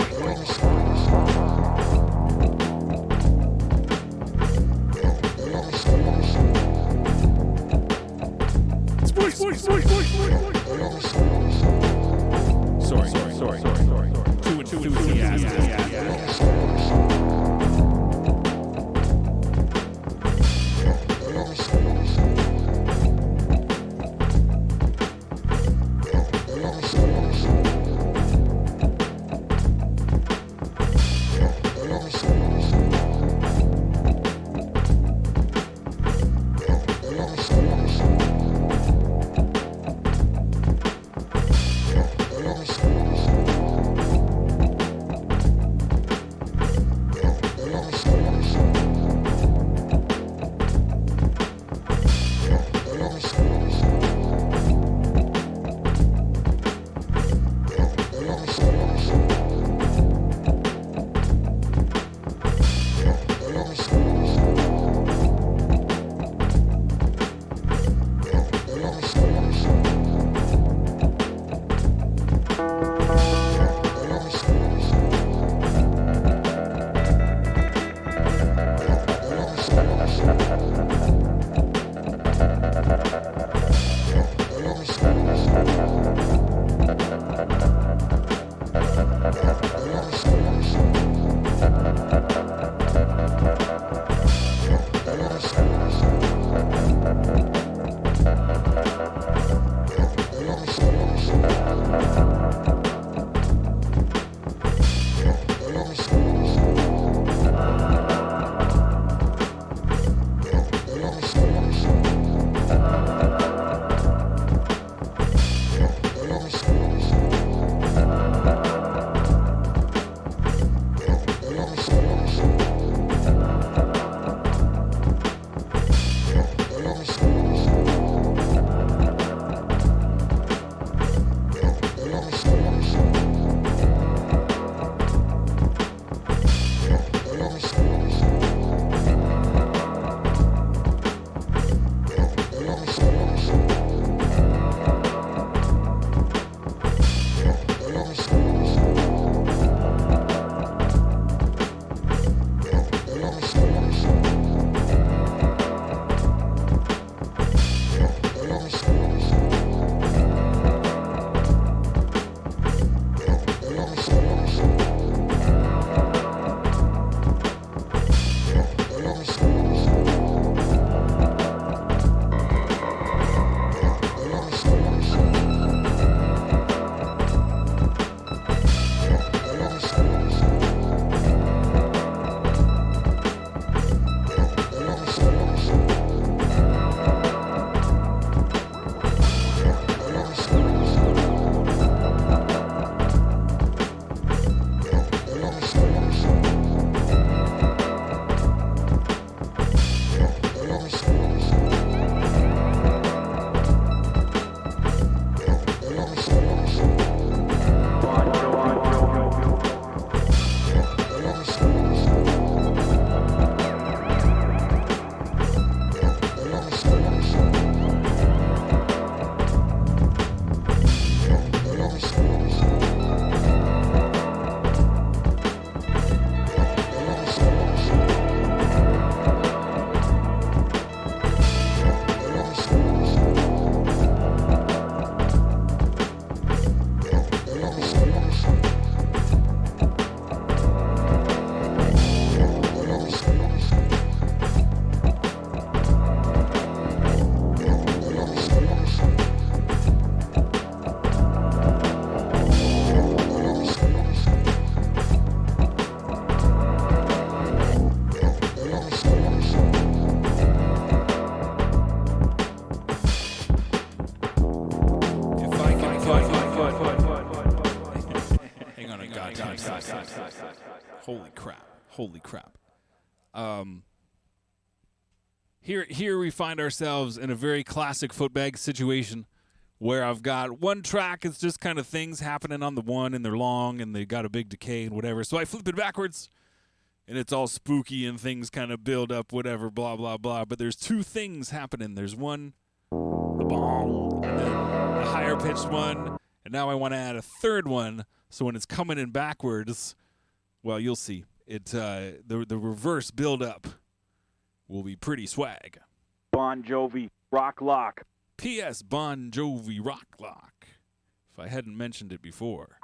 Holy crap. Here we find ourselves in a very classic Footbag situation where I've got one track, it's just kind of things happening on the one, and they're long, and they got a big decay and whatever. So I flip it backwards, and it's all spooky, and things kind of build up, whatever, blah, blah, blah. But there's two things happening. There's one, the bong, and then a higher-pitched one, and now I want to add a third one, so when it's coming in backwards, well, you'll see. The reverse build-up will be pretty swag. Bon Jovi, Rock Lock. P.S. Bon Jovi Rock Lock, if I hadn't mentioned it before.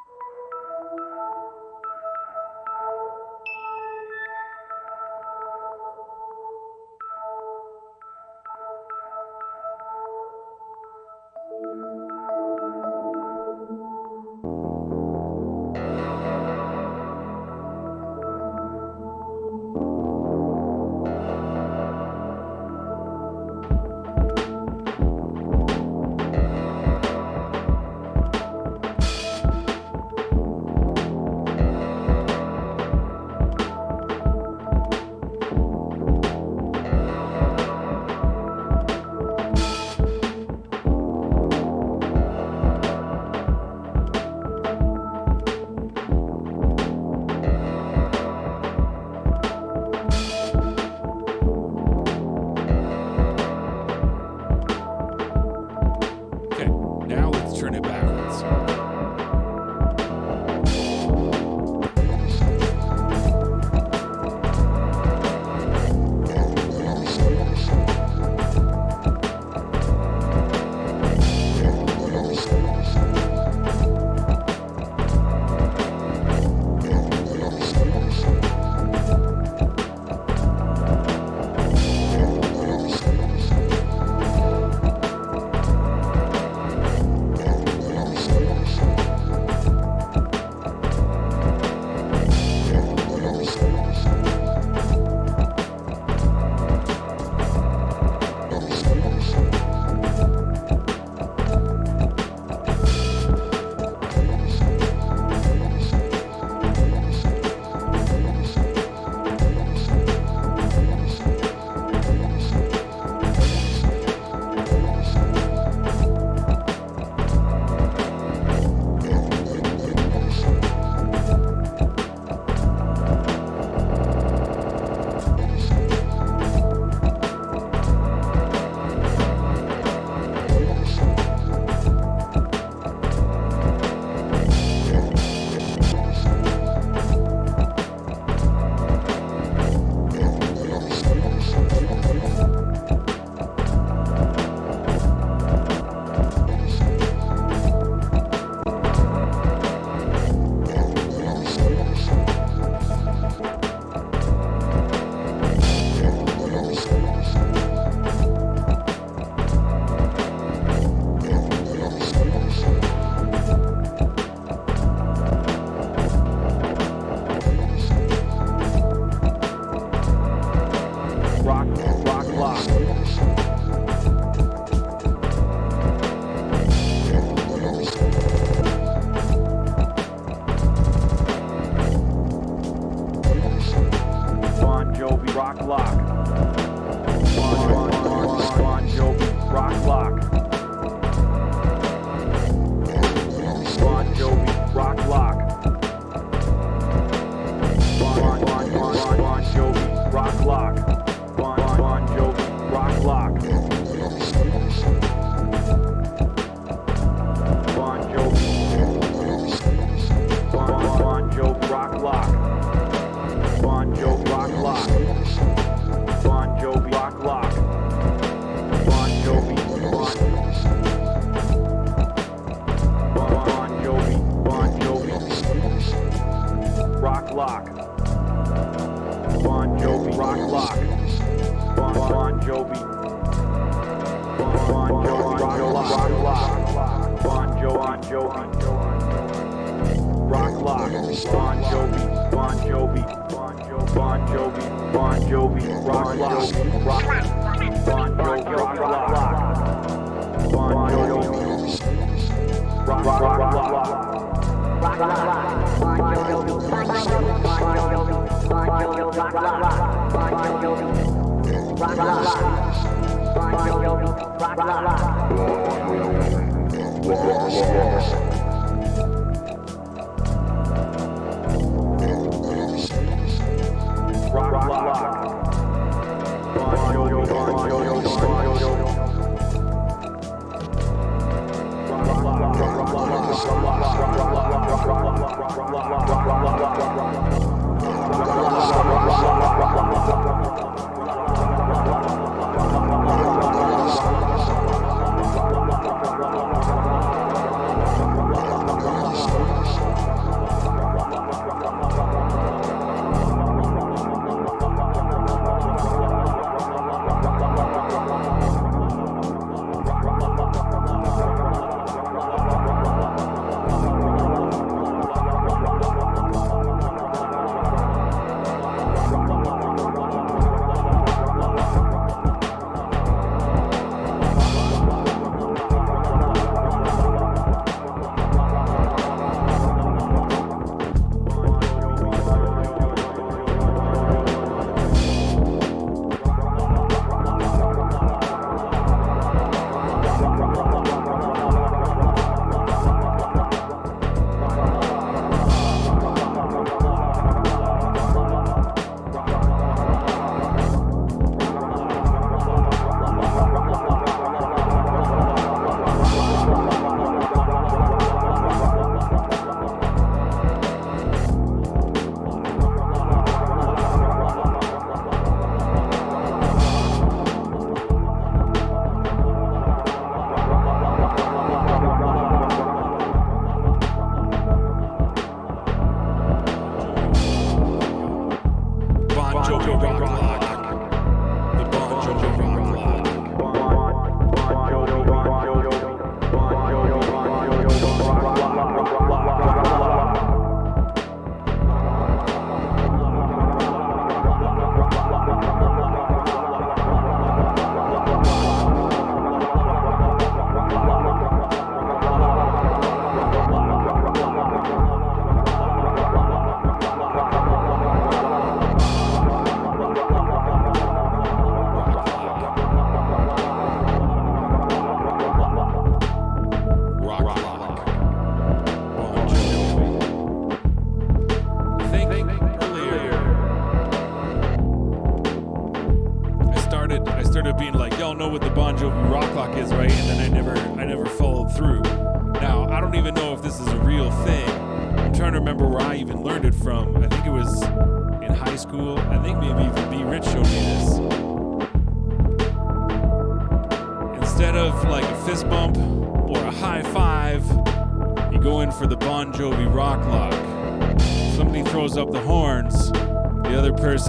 rock lock. Bon Jovi, rock lock. Bon Jovi, rock lock. Bon Jovi, rock lock. Bon Jovi, rock lock. Bon Jovi, Bon Jovi, rock lock. Bon Jovi, rock lock. Bon Jovi, rock lock. Bon Jovi, Bon Jovi, rock lock. Bon Jovi, rock lock. Bon Jovi, rock lock. Bon Jovi, rock lock. Bon Jovi, Bon Jovi, Bon Jovi, Bon Jovi, rock lock. Bon Jovi, rock lock. Bon Jovi, rock lock.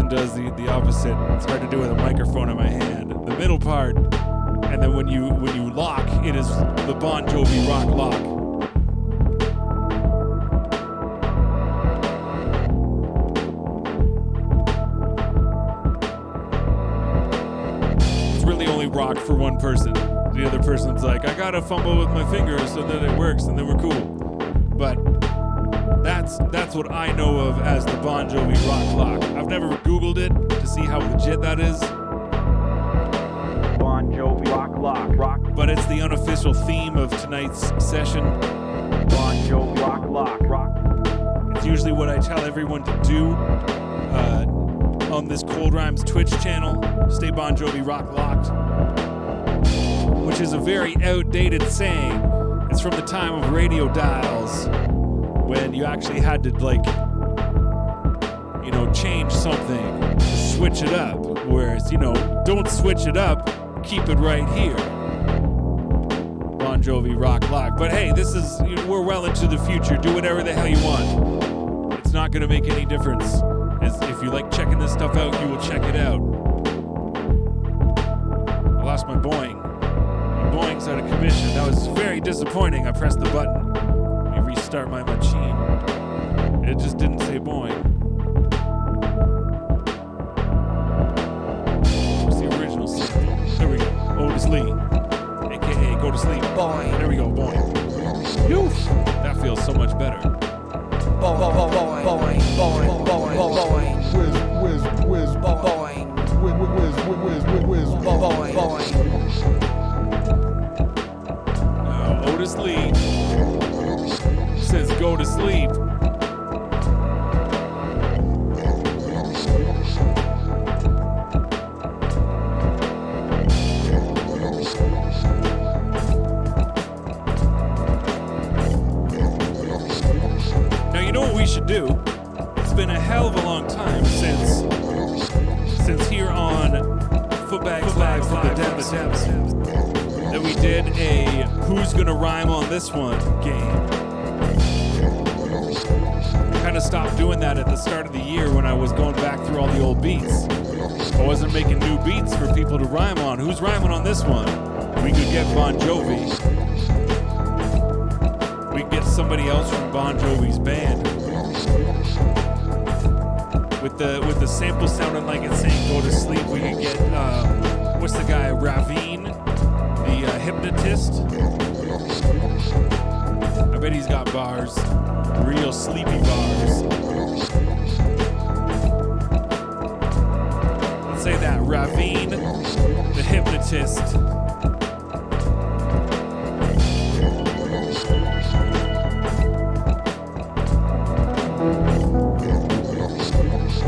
Does the opposite. It's hard to do with a microphone in my hand. The middle part, and then when you lock, it is the Bon Jovi rock lock. It's really only rock for one person. The other person's like, I gotta fumble with my fingers so that it works, and then we're cool. But that's what I know of as the Bon Jovi rock lock. I've never Googled it to see how legit unofficial theme of tonight's session. Bon Jovi, rock. It's usually what I tell everyone to do on this Cold Rhymes Twitch channel. Stay Bon Jovi rock locked. Which is a very outdated saying. It's from the time of radio dials when you actually had to, like, you know, change something to switch it up. Whereas, you know, don't switch it up, keep it right here. Bon Jovi rock lock. But hey, this is, we're well into the future. Do whatever the hell you want. It's not going to make any difference. If you like checking this stuff out, you will check it out. I lost my Boeing. My Boeing's out of commission. That was very disappointing. I pressed the button. Let me restart my machine. It just didn't say Boeing. What's the original sample? There we go. Otis Lee, a.k.a. Go to Sleep. Boing. There we go, Boeing. Oof. That feels so much better. Boing, boing, boing, boing, boing, boing. Whiz, Boing, boing, boing. Otis Lee says go to sleep. Now you know what we should do? It's been a hell of a long time since here on Footbags Live from the Depths that we did a Who's Gonna Rhyme on This One game. I kind of stopped doing that at the start of the year when I was going back through all the old beats. I wasn't making new beats for people to rhyme on. Who's rhyming on this one? We could get Bon Jovi. We could get somebody else from Bon Jovi's band. With the sample sounding like it's saying go to sleep, we could get, what's the guy, Ravine, the hypnotist. I bet he's got bars, real sleepy bars. Let's say that, Ravine, the hypnotist.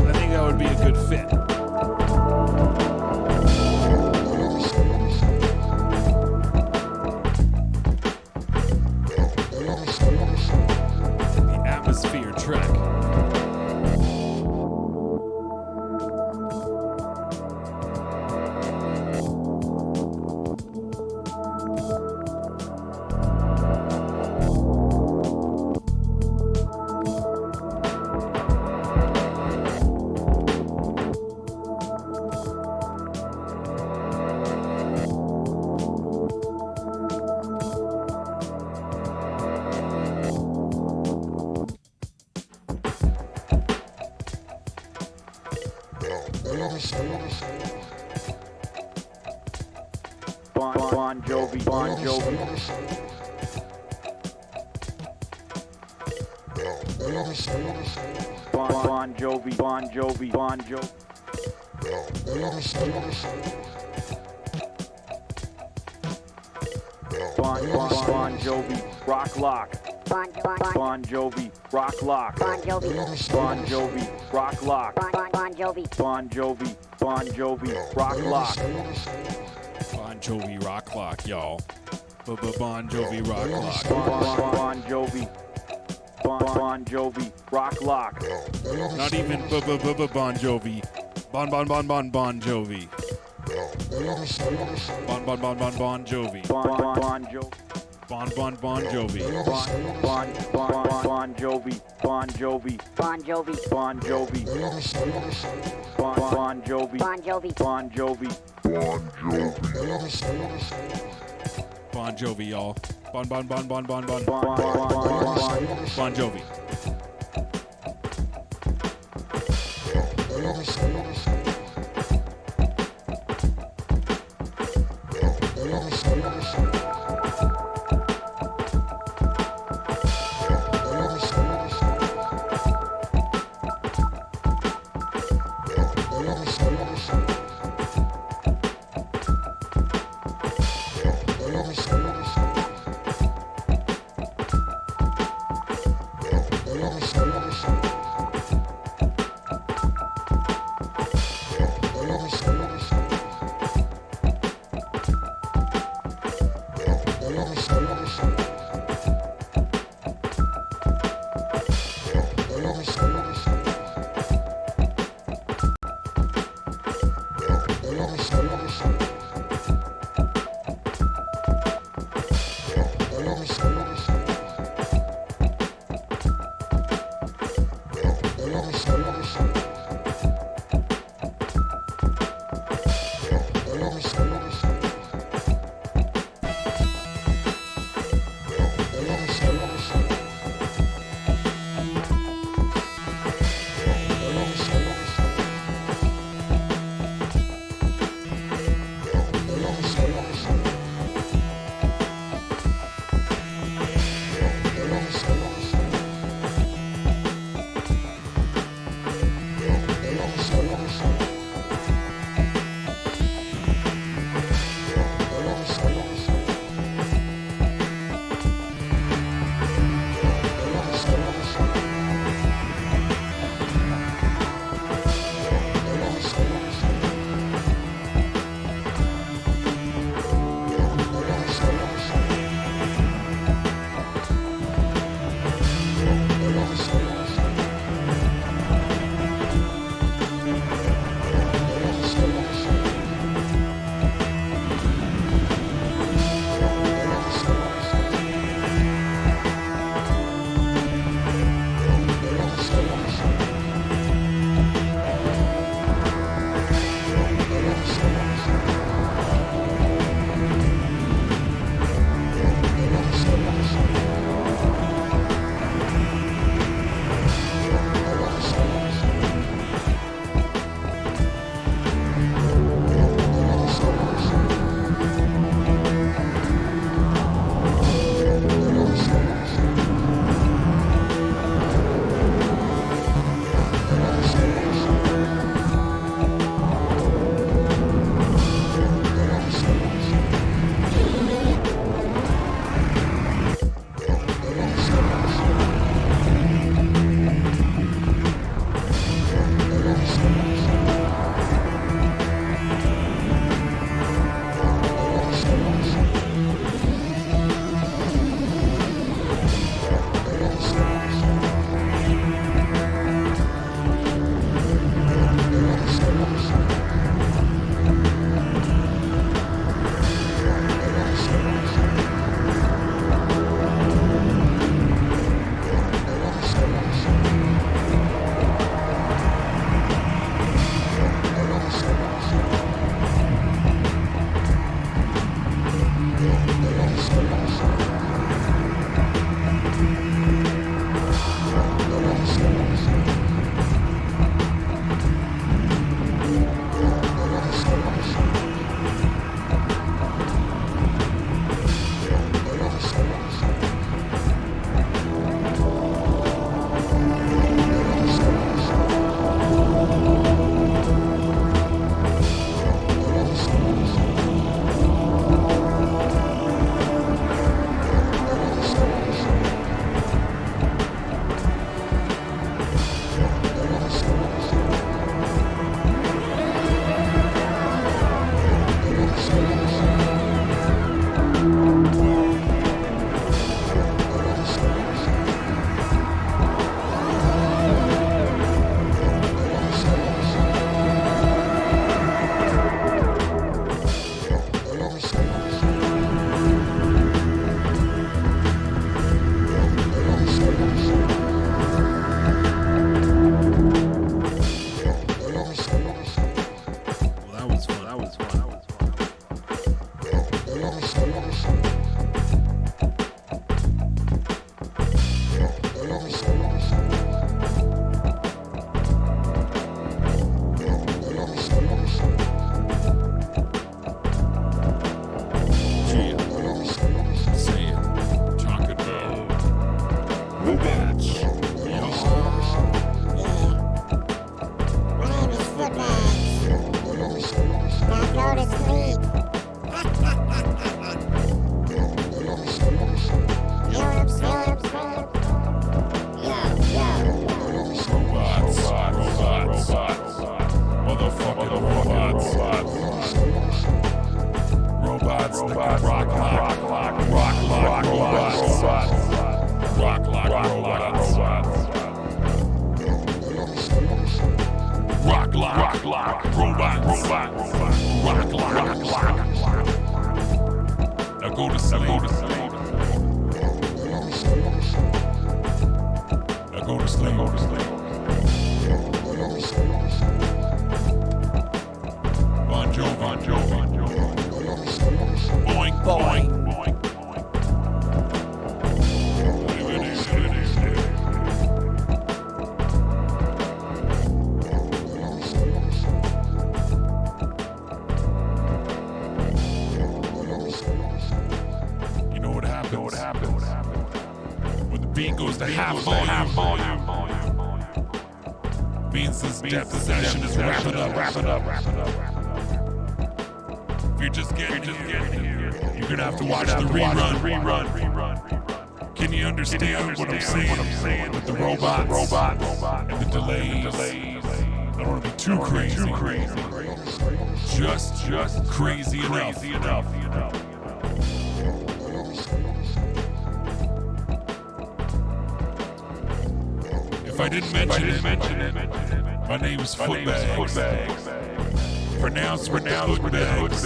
I think that would be a good fit. The atmosphere track. Bon Jovi. Bon Jovi, Bon Jovi. Bon Jovi. Bon Jovi, rock lock. Bon Jovi, rock lock. Bon Jovi, rock lock. Bon Jovi, rock lock. Bon Jovi rock lock, y'all. Bon Jovi rock lock. Bon Jovi. Bon Jovi, rock lock. Not even Bon Jovi. Bon Jovi. Bon Jovi. Bon Jovi. Bon Jovi. Bon Jovi. Bon Jovi. Bon Jovi. Bon Jovi. Bon Jovi. Bon Jovi. Bon Jovi. Bon Jovi, y'all. Bon Jovi. to half volume. Means this depth session is wrapping up. If you're just getting here, you're gonna have to watch the rerun. Can you understand what I'm saying? With the robots and the delays. I don't want to be too crazy. Just crazy enough. If I didn't mention it, my name's Footbags. Pronounced Footbags.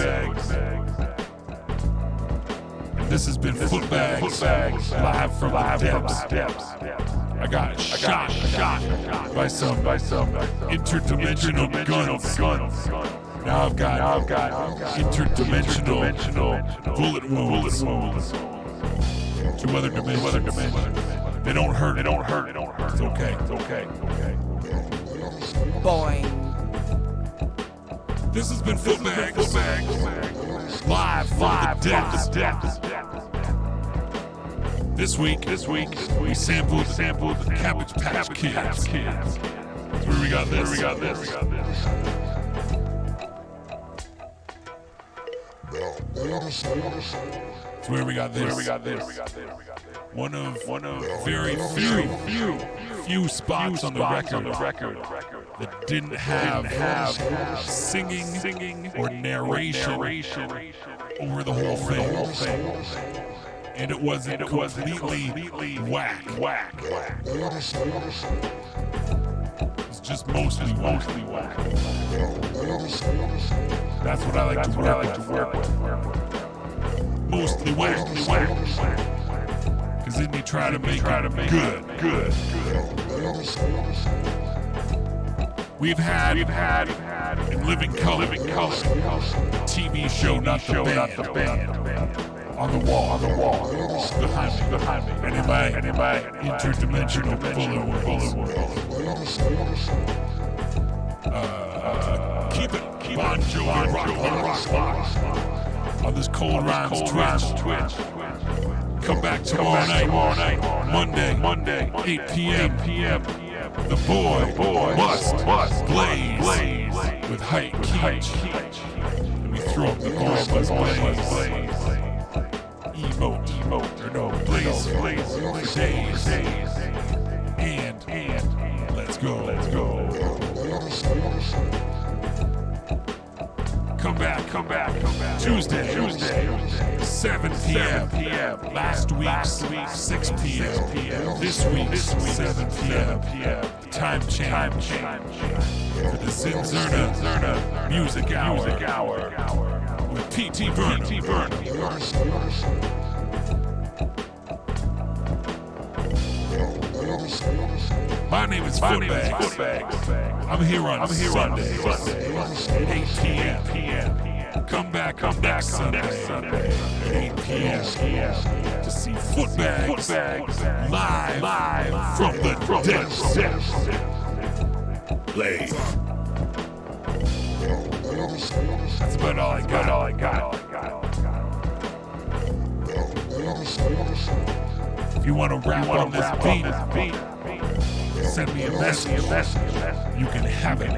And this has been Footbags live from the depths. I got shot by some interdimensional guns. Now I've got interdimensional bullet wounds. Two other dimensions. They don't hurt. It's okay. Boing. This has been Footbags live from the depths. This week we sampled Cabbage Patch Kids. That's where we got this. That's where we got this. One of very few spots on the record that didn't have singing or narration over the whole thing. And it wasn't completely whack. It's just mostly whack. That's what I like to work with. Mostly whack. Because then you try to make it good. We've had in living color TV show, not the band. On the wall, behind me. And in my interdimensional bullet. Keep it Bon Jovi rock. On this Cold Rhymes Twitch. Come back tomorrow night, Monday, 8 p.m. The boy must blaze with height Keach. Let me throw up the boy must blaze. Emote, or no, blaze for days. And let's go. Come back. Tuesday, 7 p.m. Last week's 6 p.m. This week's 7 p.m. Time change. For the Zinzerna Music Hour. With P.T. Burnham. My name is Footbags. I'm here on Sunday at 8 p.m. Come back Sunday at 8 p.m. to see Footbags live from the depths. Play. That's about all I got. If you want to rap on this beat, send me a message. You can have it.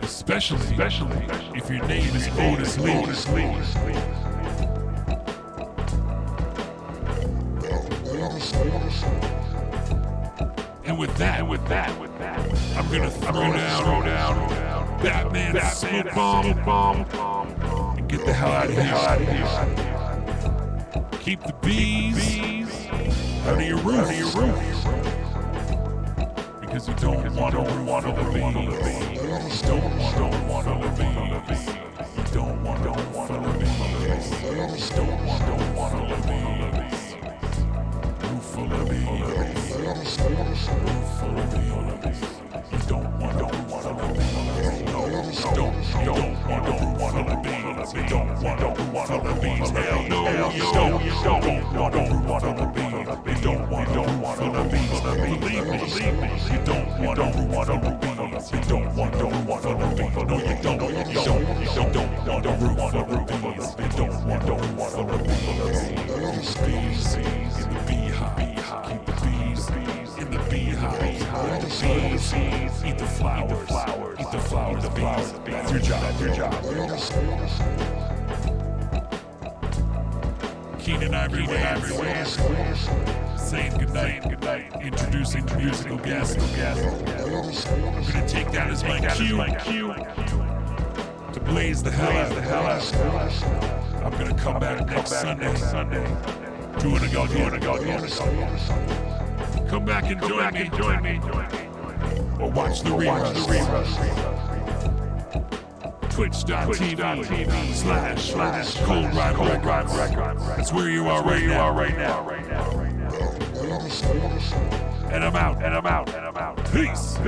Especially if your name is Otis Lee. And with that, I'm gonna throw down Batman smoke bomb and get the hell out of here. Keep the bees out of your roof. Because you don't want to the bees. You don't want to the bees. You don't want to the bees. You don't want to the bees. Roof full of bees. Roof full of bees. You don't want to the bees. No, you don't want to the bees. You don't want to the bees. Hell no, you don't want to the bees. You don't want to the bees. Believe me, you don't want to the bees. You don't want to the bees. No, you don't want to root for the bees. You don't want to root for the bees. the bees in the beehive. Keep the bees in the beehive. Let the bees eat the flowers. Eat the flowers. That's your job. Keenan Ivory Wayans saying goodnight. Introducing the musical guest. I'm gonna take that as my cue to blaze the hell out. I'm gonna come back next Sunday. Doing a go. Come back and join me. Or watch the reruns. Twitch.tv/Cold Rhyme Records. That's where you are right now. And I'm out. Peace.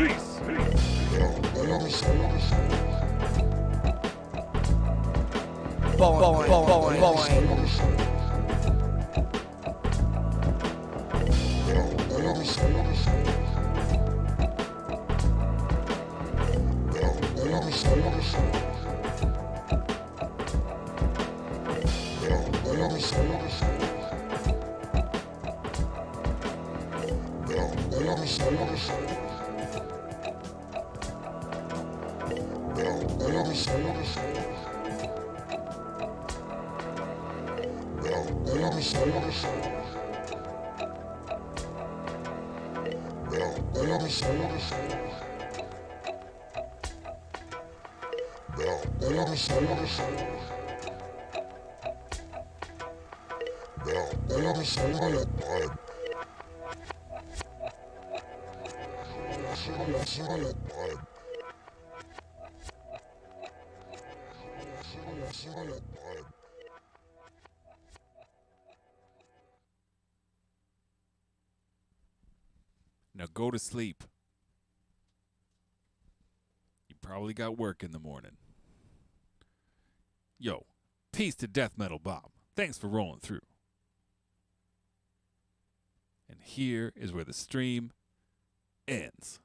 Now go to sleep. You probably got work in the morning. Yo, peace to Death Metal Bob. Thanks for rolling through. And here is where the stream ends.